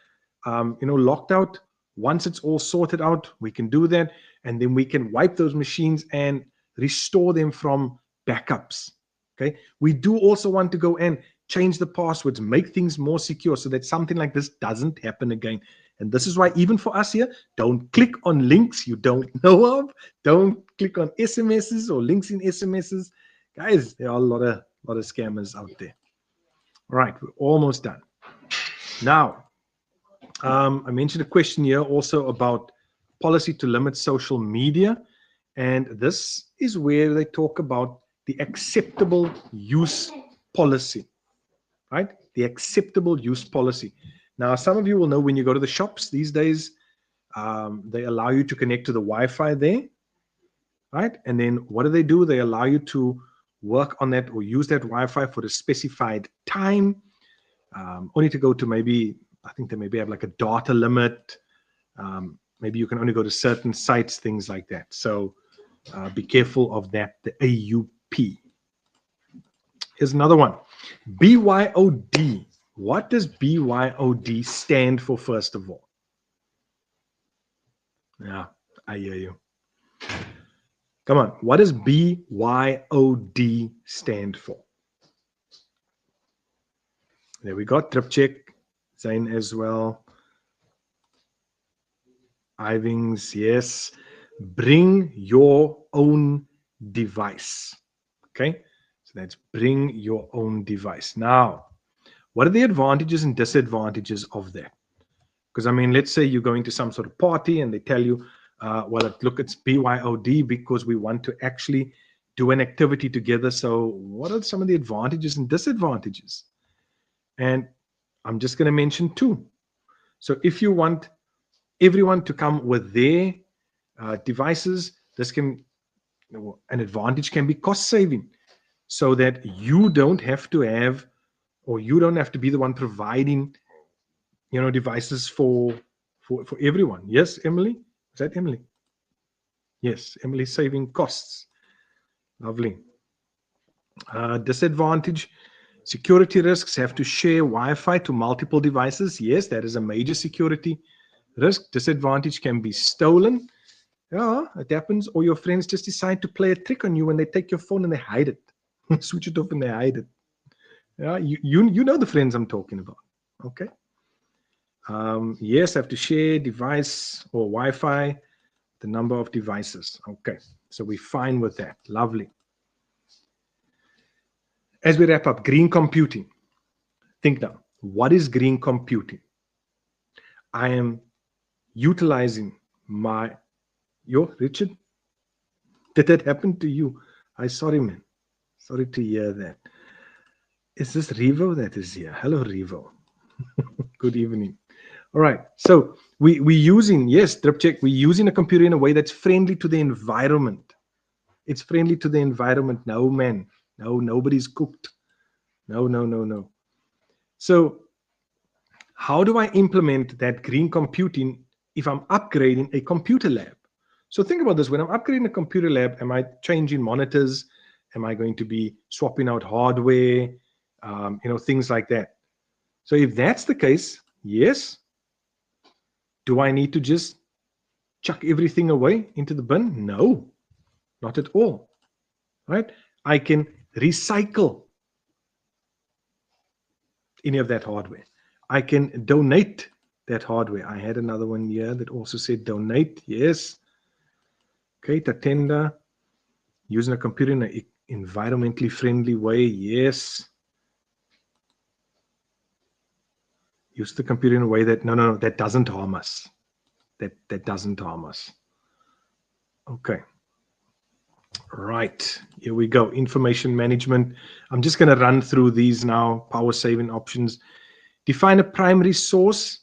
locked out. Once it's all sorted out, we can do that, and then we can wipe those machines and restore them from backups. Okay, we do also want to go and change the passwords, make things more secure so that something like this doesn't happen again. And this is why, even for us here, don't click on links you don't know of. Don't click on SMSs or links in SMSs. Guys, there are a lot of scammers out there. All right, we're almost done. Now, I mentioned a question here also about policy to limit social media. And this is where they talk about the acceptable use policy, right? The acceptable use policy. Now, some of you will know when you go to the shops these days, they allow you to connect to the Wi-Fi there, right? And then what do? They allow you to work on that or use that Wi-Fi for a specified time, only to go to maybe, I think they maybe have like a data limit. Maybe you can only go to certain sites, things like that. So be careful of that, the AUP. Here's another one. BYOD. What does BYOD stand for, first of all? Yeah, I hear you. Come on. What does BYOD stand for? There we go. Trip check. Zain as well. Ivings, yes. Bring your own device. Okay, so that's bring your own device. Now, what are the advantages and disadvantages of that? Because, I mean, let's say you're going to some sort of party and they tell you, well, look, it's BYOD because we want to actually do an activity together. So what are some of the advantages and disadvantages? And I'm just going to mention 2. So if you want everyone to come with their devices, this can, an advantage can be cost saving, so that you don't have to have, or you don't have to be the one providing, devices for everyone. Yes, Emily? Is that Emily? Yes, Emily, saving costs. Lovely. Disadvantage, security risks, have to share Wi-Fi to multiple devices. Yes, that is a major security risk. Disadvantage, can be stolen. Yeah, it happens. Or your friends just decide to play a trick on you when they take your phone and they hide it. Switch it off and they hide it. Yeah, you know the friends I'm talking about. Okay. Yes, have to share device or Wi-Fi, the number of devices. Okay, so we're fine with that. Lovely. As we wrap up, green computing. Think now, what is green computing? I am utilizing Richard, did that happen to you? Sorry, man. Sorry to hear that. Is this Revo that is here? Hello, Revo. Good evening. All right. So we're using, yes, drip check. We're using a computer in a way that's friendly to the environment. It's friendly to the environment. No, man. No, nobody's cooked. No. So how do I implement that green computing if I'm upgrading a computer lab? So think about this. When I'm upgrading a computer lab, am I changing monitors? Am I going to be swapping out hardware? Things like that. So if that's the case, yes. Do I need to just chuck everything away into the bin? No, not at all, right? I can recycle any of that hardware. I can donate that hardware. I had another one here that also said donate. Yes. Okay, Tatenda, using a computer in an environmentally friendly way. Yes. Use the computer in a way that, no, that doesn't harm us. That doesn't harm us. Okay. Right, here we go. Information management. I'm just going to run through these now. Power saving options. Define a primary source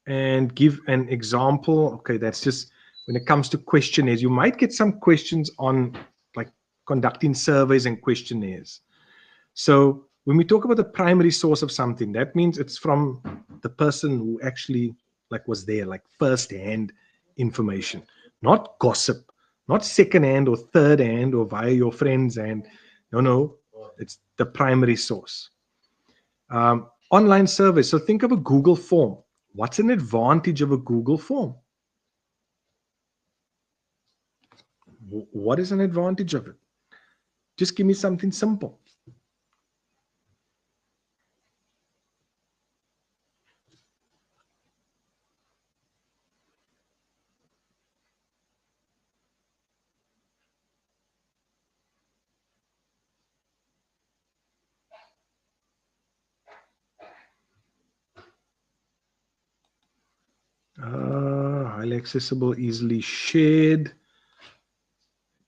and give an example. Okay, that's just when it comes to questionnaires. You might get some questions on like conducting surveys and questionnaires. So when we talk about the primary source of something, that means it's from the person who actually like was there, like first-hand information, not gossip, not second-hand or third-hand or via your friends. And no, it's the primary source. Online surveys. So think of a Google form. What's an advantage of a Google form? What is an advantage of it? Just give me something simple. Highly accessible, easily shared,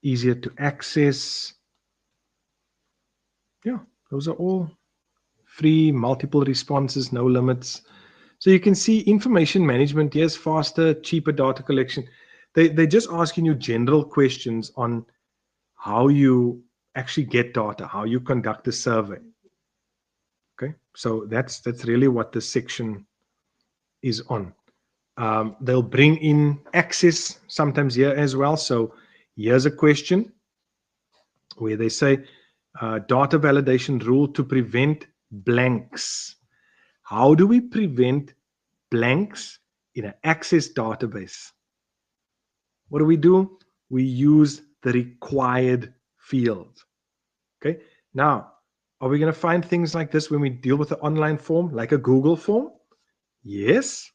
easier to access. Yeah, those are all free, multiple responses, no limits. So you can see information management, yes, faster, cheaper data collection. They're just asking you general questions on how you actually get data, how you conduct a survey. Okay, so that's really what this section is on. They'll bring in access sometimes here as well. So here's a question where they say data validation rule to prevent blanks. How do we prevent blanks in an access database? What do? We use the required field. Okay. Now, are we going to find things like this when we deal with an online form, like a Google form? Yes.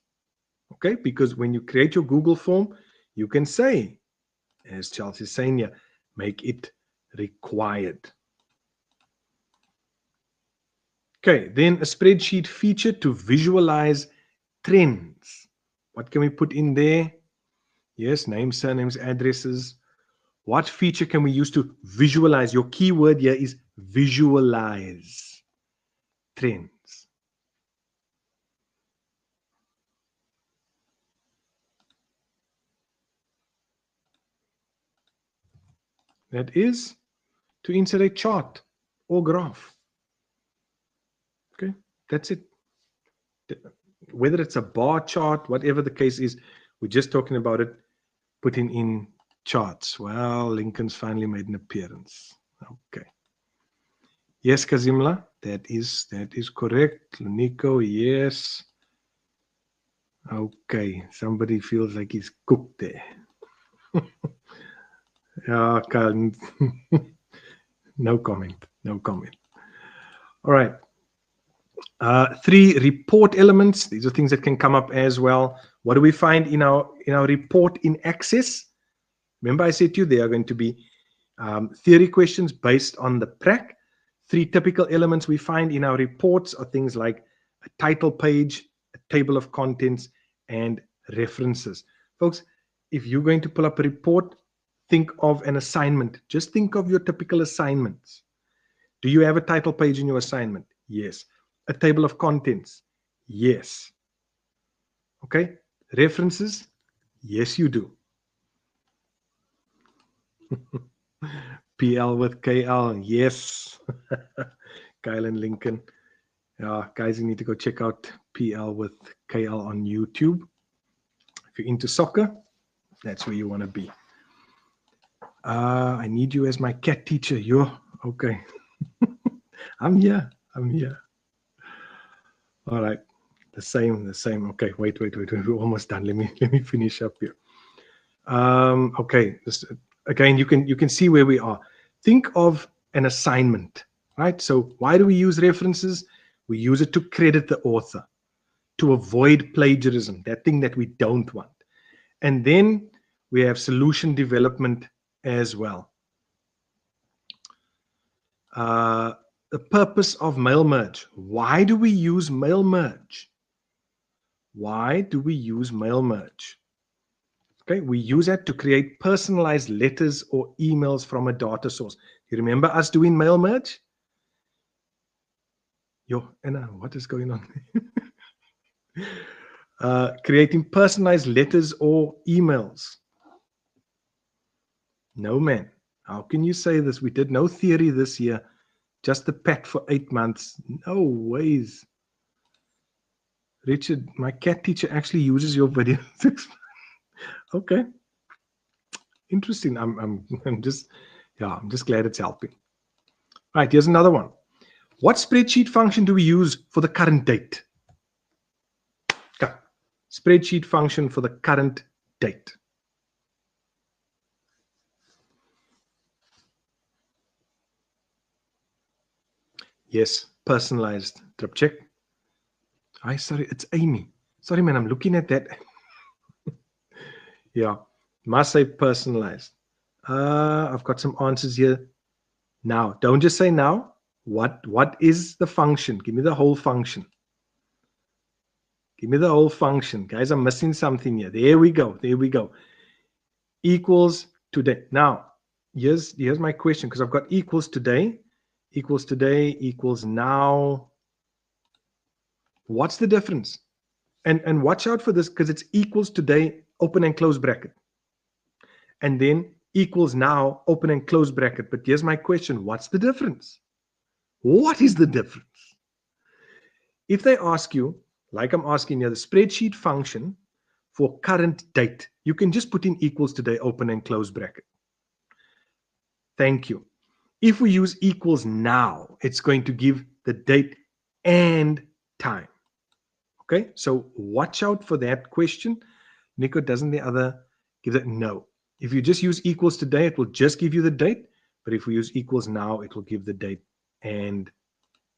Okay. Because when you create your Google form, you can say, as Chelsea is saying here, make it required. Okay. Then a spreadsheet feature to visualize trends. What can we put in there? Yes, names, surnames, addresses. What feature can we use to visualize? Your keyword here is visualize trends. That is to insert a chart or graph. Okay, that's it. Whether it's a bar chart, whatever the case is, we're just talking about it, putting in charts. Well, Lincoln's finally made an appearance. Okay. Yes, Kazimla, that is correct. Nico, yes. Okay, somebody feels like he's cooked there. Yeah, Kyle, no comment. No comment. All right. 3 report elements. These are things that can come up as well. What do we find in our report in Access? Remember, I said to you, there are going to be theory questions based on the prac. 3 typical elements we find in our reports are things like a title page, a table of contents, and references. Folks, if you're going to pull up a report, think of an assignment. Just think of your typical assignments. Do you have a title page in your assignment? Yes. A table of contents? Yes. Okay. References? Yes, you do. PL with KL? Yes. Kyle and Lincoln. Guys, you need to go check out PL with KL on YouTube. If you're into soccer, that's where you want to be. I need you as my cat teacher. You're okay. I'm here. All right. The same. Okay, wait. We're almost done. Let me finish up here. Okay, again, you can see where we are. Think of an assignment, right? So why do we use references? We use it to credit the author, to avoid plagiarism, that thing that we don't want. And then we have solution development as well. The purpose of mail merge. Why do we use mail merge? Why do we use mail merge? Okay, we use that to create personalized letters or emails from a data source. You remember us doing mail merge? Yo, Anna, what is going on? Creating personalized letters or emails. No, man. How can you say this? We did no theory this year, just the PAT for 8 months. No ways. Richard, my cat teacher actually uses your video. Okay. Interesting. I'm just glad it's helping. All right, here's another one. What spreadsheet function do we use for the current date? Okay. Spreadsheet function for the current date. Yes, personalized. Trip check. Hi, sorry, it's Amy. Sorry, man, I'm looking at that. Yeah, must say personalized. I've got some answers here. Now, don't just say now. What is the function? Give me the whole function. Give me the whole function. Guys, I'm missing something here. There we go. There we go. Equals today. Now, here's my question, because I've got equals today, equals now. What's the difference? And watch out for this, because it's equals today, open and close bracket. And then equals now, open and close bracket. But here's my question. What's the difference? What is the difference? If they ask you, like I'm asking here, the spreadsheet function for current date, you can just put in equals today, open and close bracket. Thank you. If we use equals now, it's going to give the date and time. Okay, so watch out for that question. Nico, doesn't the other give that? No. If you just use equals today, it will just give you the date. But if we use equals now, it will give the date and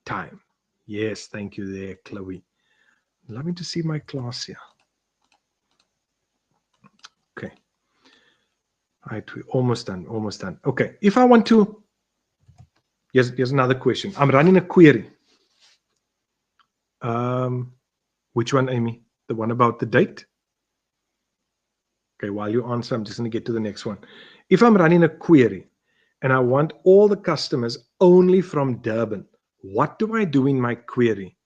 time. Yes, thank you there, Chloe. Allow me to see my class here. Okay. All right, we're almost done, almost done. Okay, if I want to, here's another question. I'm running a query. Which one, Amy? The one about the date? Okay, while you answer, I'm just going to get to the next one. If I'm running a query and I want all the customers only from Durban, what do I do in my query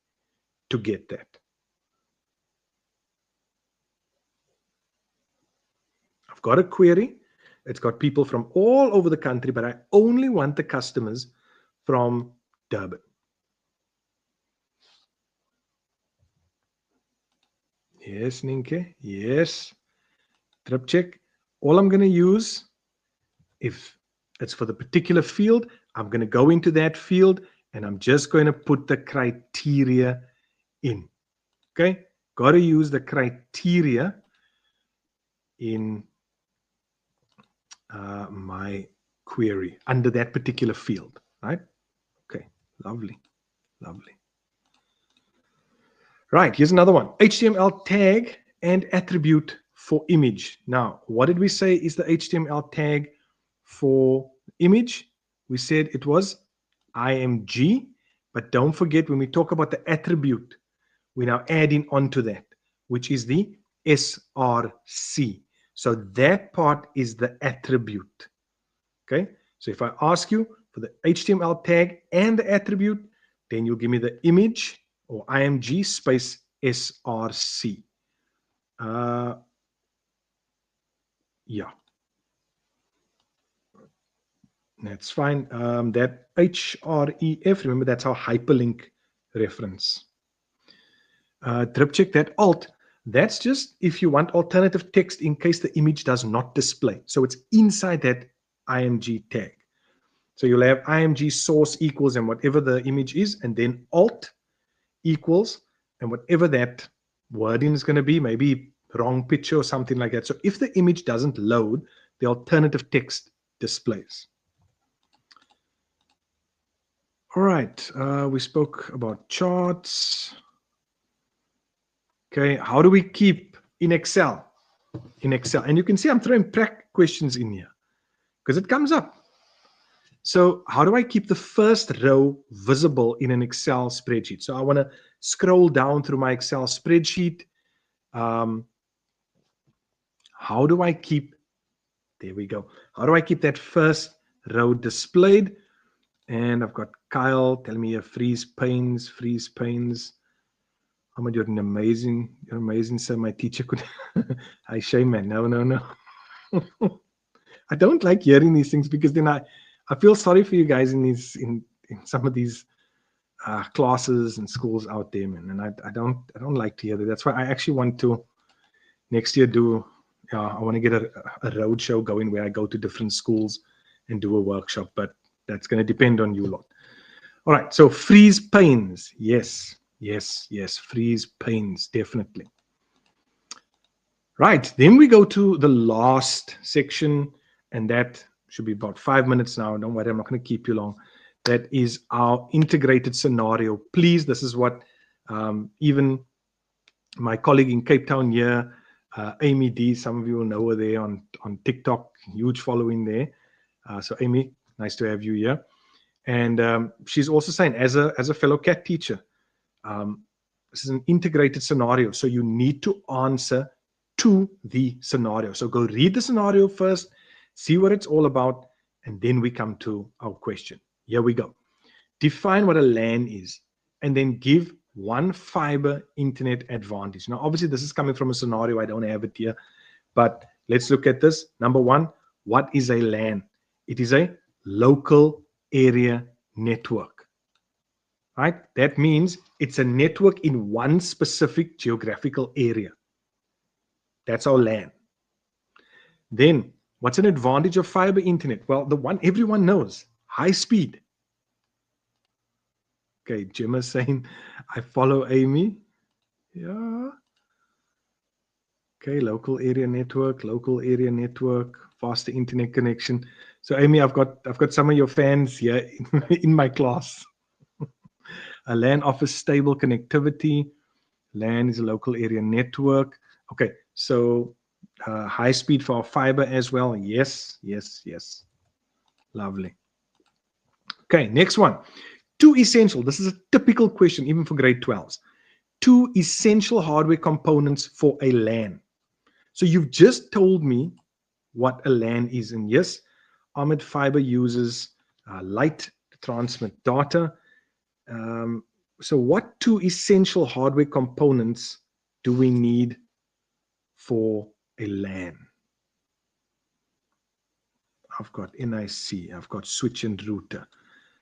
to get that? I've got a query. It's got people from all over the country, but I only want the customers from Durban. Yes, Ninke. Yes. Trip check. All I'm going to use, if it's for the particular field, I'm going to go into that field and I'm just going to put the criteria in. Okay. Got to use the criteria in my query under that particular field, right? Okay. Lovely. Lovely. Right, here's another one. HTML tag and attribute for image. Now, what did we say is the HTML tag for image? We said it was img, but don't forget when we talk about the attribute, we're now adding on to that, which is the src. So that part is the attribute. Okay, so if I ask you for the HTML tag and the attribute, then you'll give me the image or img space src. Yeah, that's fine. That href, remember that's our hyperlink reference. Drip check that alt. That's just if you want alternative text in case the image does not display. So it's inside that img tag. So you'll have img source equals and whatever the image is, and then alt equals and whatever that wording is going to be. Maybe wrong picture or something like that. So if the image doesn't load, the alternative text displays. All right, we spoke about charts. Okay, how do we keep in Excel? In Excel, and you can see I'm throwing questions in here because it comes up. So how do I keep the first row visible in an Excel spreadsheet? So I want to scroll down through my Excel spreadsheet. How do I keep, there we go. How do I keep that first row displayed? And I've got Kyle telling me freeze panes. Ahmed, you're amazing, sir. My teacher could, I shame man, no. I don't like hearing these things because then I feel sorry for you guys in some of these classes and schools out there, man. And I don't like to hear that. That's why I actually want to next year I want to get a road show going where I go to different schools and do a workshop, but that's going to depend on you lot. All right, so freeze panes. Yes, freeze panes, definitely. Right, then we go to the last section, and that should be about 5 minutes now. Don't worry, I'm not going to keep you long. That is our integrated scenario. Please, this is what even my colleague in Cape Town here, Amy D, some of you will know her there on TikTok, huge following there. So Amy, nice to have you here. And she's also saying, as a fellow CAT teacher, this is an integrated scenario. So you need to answer to the scenario. So go read the scenario first, see what it's all about, and then we come to our question. Here we go. Define what a LAN is, and then give one fiber internet advantage. Now, obviously, this is coming from a scenario. I don't have it here, but let's look at this. Number one, what is a LAN? It is a local area network, right? That means it's a network in one specific geographical area. That's our LAN. Then, what's an advantage of fiber internet? Well, the one everyone knows, high speed. Okay, Jim is saying, I follow Amy. Yeah. Okay, local area network, faster internet connection. So Amy, I've got some of your fans here in my class. A LAN offers stable connectivity. LAN is a local area network. Okay, so high speed for our fiber as well. Yes. Lovely. Okay, next one. Two essential, this is a typical question even for grade 12s. Two essential hardware components for a LAN. So you've just told me what a LAN is. And yes, Ahmed Fiber uses light to transmit data. So what two essential hardware components do we need for a LAN? I've got NIC, I've got switch and router.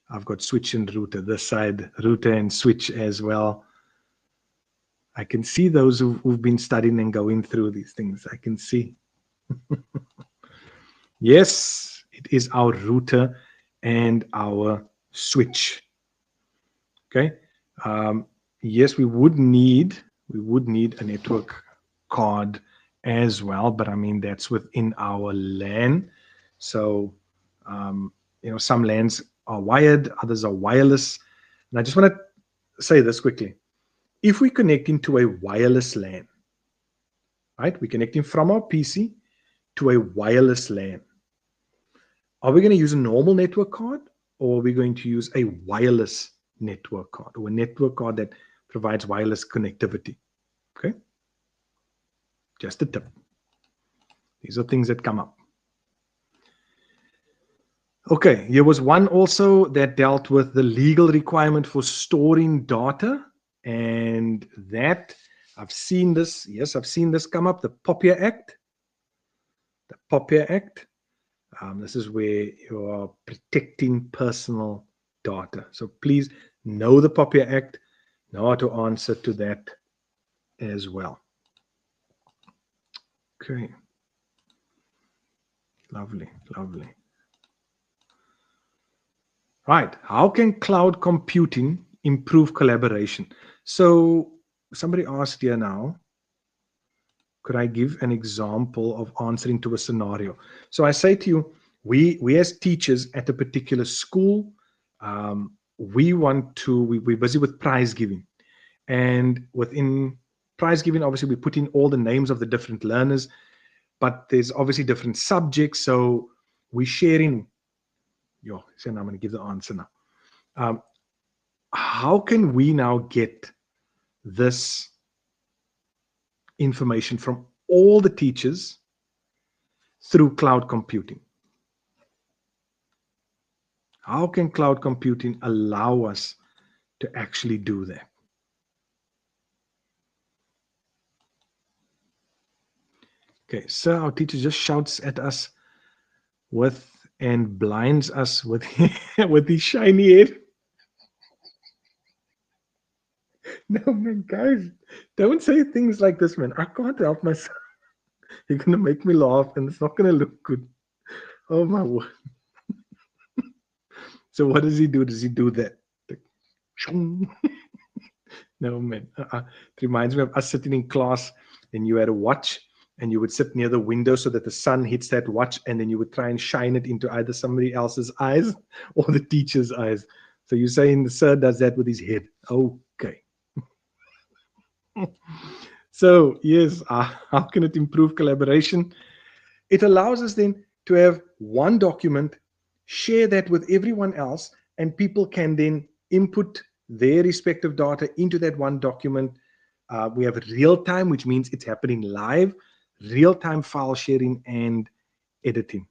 This side, router and switch as well. I can see those who've been studying and going through these things. I can see. Yes, it is our router and our switch. Okay. Yes, we would need a network card as well, but I mean that's within our LAN. So some LANs are wired, others are wireless. And I just want to say this quickly. If we connect into a wireless LAN, right? We're connecting from our PC to a wireless LAN. Are we going to use a normal network card, or are we going to use a wireless network card, or a network card that provides wireless connectivity? Okay. Just a tip. These are things that come up. Okay, here was one also that dealt with the legal requirement for storing data. And that, I've seen this. Yes, I've seen this come up. The POPIA Act. The POPIA Act. This is where you are protecting personal data. So please know the POPIA Act. Know how to answer to that as well. Okay. Lovely. Right. How can cloud computing improve collaboration? So somebody asked here now, Could I give an example of answering to a scenario? So I say to you, we as teachers at a particular school, we're busy with prize giving. And within prize giving, obviously, we put in all the names of the different learners, but there's obviously different subjects. So we're sharing. So now I'm going to give the answer now. How can we now get this information from all the teachers through cloud computing? How can cloud computing allow us to actually do that? Okay, so our teacher just shouts at us and blinds us with with his shiny head. No, man, guys, don't say things like this, man. I can't help myself. You're gonna make me laugh, and it's not gonna look good. Oh my word! So what does he do? Does he do that? No, man. It reminds me of us sitting in class, and you had a watch, and you would sit near the window so that the sun hits that watch, and then you would try and shine it into either somebody else's eyes or the teacher's eyes. So you're saying the sir does that with his head? Okay. So yes, how can it improve collaboration? It allows us then to have one document, share that with everyone else, and people can then input their respective data into that one document. We have real time, which means it's happening live, real time file sharing and editing.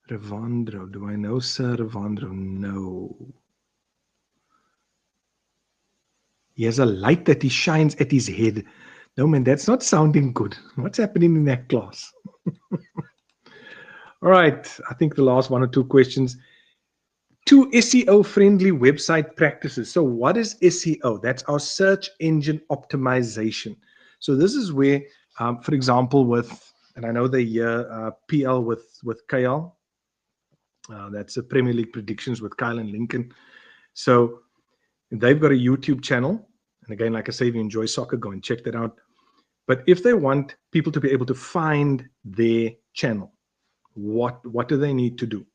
Ravandro, do I know Sir Ravandro? No. He has a light that he shines at his head. No, man, that's not sounding good. What's happening in that class? All right, I think the last one or two questions. 2 SEO-friendly website practices. So what is SEO? That's our search engine optimization. So this is where, for example, and I know the year PL with KL. That's the Premier League predictions with Kyle and Lincoln. So they've got a YouTube channel. And again, like I say, if you enjoy soccer, go and check that out. But if they want people to be able to find their channel, what do they need to do?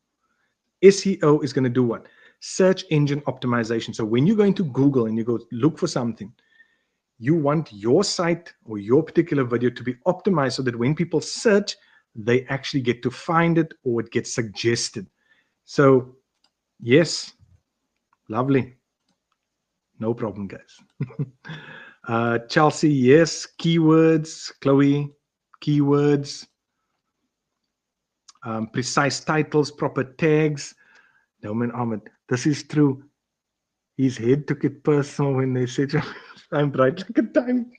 SEO is going to do what? Search engine optimization. So when you go into Google and you go look for something, you want your site or your particular video to be optimized so that when people search, they actually get to find it or it gets suggested. So yes, lovely. No problem, guys. Chelsea, yes. Keywords, Chloe, keywords. Precise titles, proper tags. No, man, Ahmed, this is true. His head took it personal when they said, I'm bright like a diamond.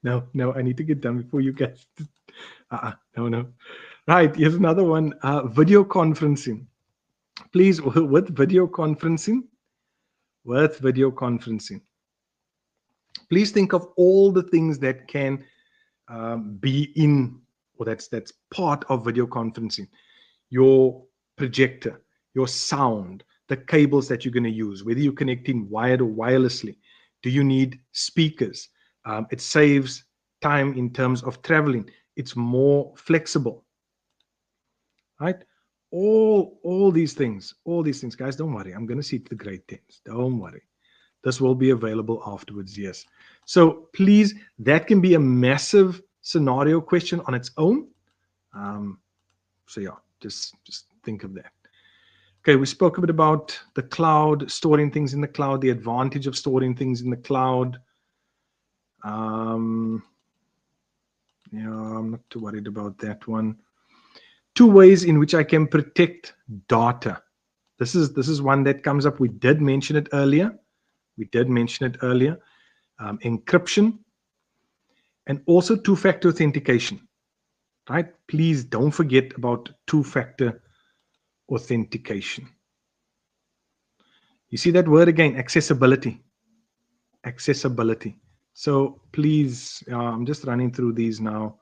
No, I need to get done before you guys. No. Right, here's another one. Video conferencing. Please, with video conferencing, please think of all the things that can be in, or that's part of video conferencing. Your projector, your sound, the cables that you're going to use, whether you're connecting wired or wirelessly. Do you need speakers? It saves time in terms of traveling. It's more flexible, right? All these things, guys, don't worry. I'm going to see the grade 10s. Don't worry. This will be available afterwards, yes. So please, that can be a massive scenario question on its own. So yeah, just think of that. Okay, we spoke a bit about the cloud, storing things in the cloud, the advantage of storing things in the cloud. Yeah, I'm not too worried about that one. 2 ways in which I can protect data. This is one that comes up. We did mention it earlier. Encryption and also 2-factor authentication. Right? Please don't forget about 2-factor authentication. You see that word again, accessibility. So please, I'm just running through these now.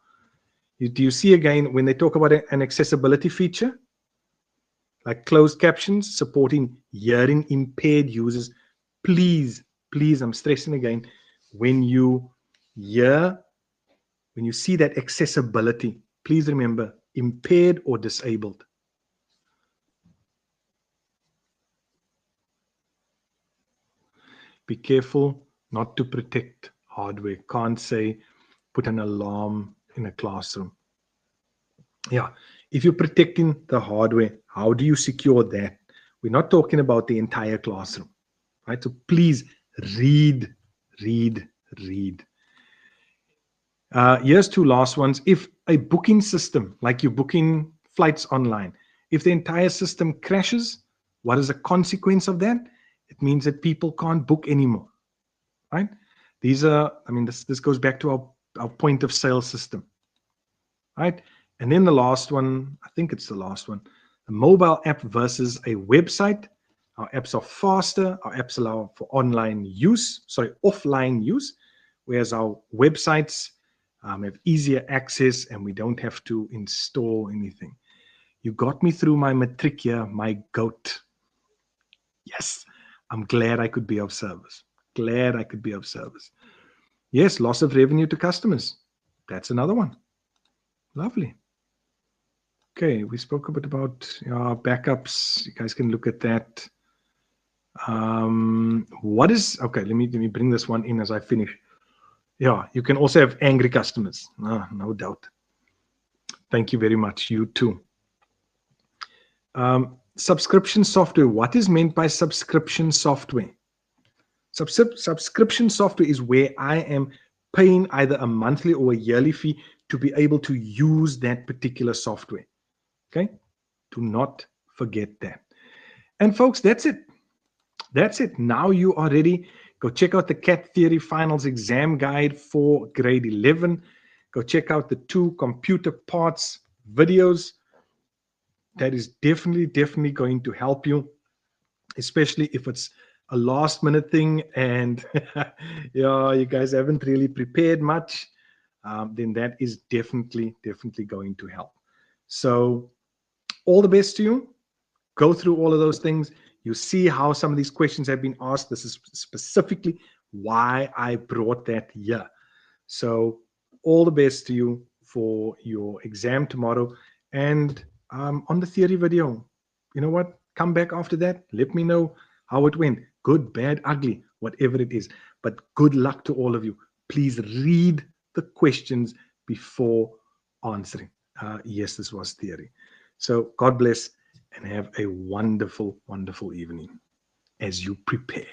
Do you see again when they talk about an accessibility feature? Like closed captions, supporting hearing impaired users. Please, I'm stressing again, when you see that accessibility, please remember impaired or disabled. Be careful not to protect hardware. Can't say put an alarm in a classroom. Yeah, if you're protecting the hardware, how do you secure that? We're not talking about the entire classroom, right? So please read. Here's two last ones. If a booking system, like you're booking flights online, if the entire system crashes, what is the consequence of that? It means that people can't book anymore, right? These are, this goes back to our point of sale system, right? And then the last one, I think it's the last one, a mobile app versus a website. Our apps are faster. Our apps allow for offline use, whereas our websites have easier access and we don't have to install anything. You got me through my matric here, my goat. Yes, I'm glad I could be of service. Yes, loss of revenue to customers. That's another one. Lovely. Okay, we spoke a bit about backups. You guys can look at that. Okay, let me bring this one in as I finish. Yeah, you can also have angry customers. No doubt. Thank you very much. You too. Subscription software. What is meant by subscription software? Subscription software is where I am paying either a monthly or a yearly fee to be able to use that particular software. Okay? Do not forget that. And folks, that's it. Now you are ready. Go check out the CAT Theory Finals exam guide for grade 11. Go check out the 2 computer parts videos. That is definitely going to help you, especially if it's a last minute thing and you guys haven't really prepared much. Then that is definitely going to help. So all the best to you. Go through all of those things. You see how some of these questions have been asked. This is specifically why I brought that here. So all the best to you for your exam tomorrow. And on the theory video, you know what? Come back after that. Let me know how it went. Good, bad, ugly, whatever it is. But good luck to all of you. Please read the questions before answering. Yes, this was theory. So God bless and have a wonderful evening as you prepare.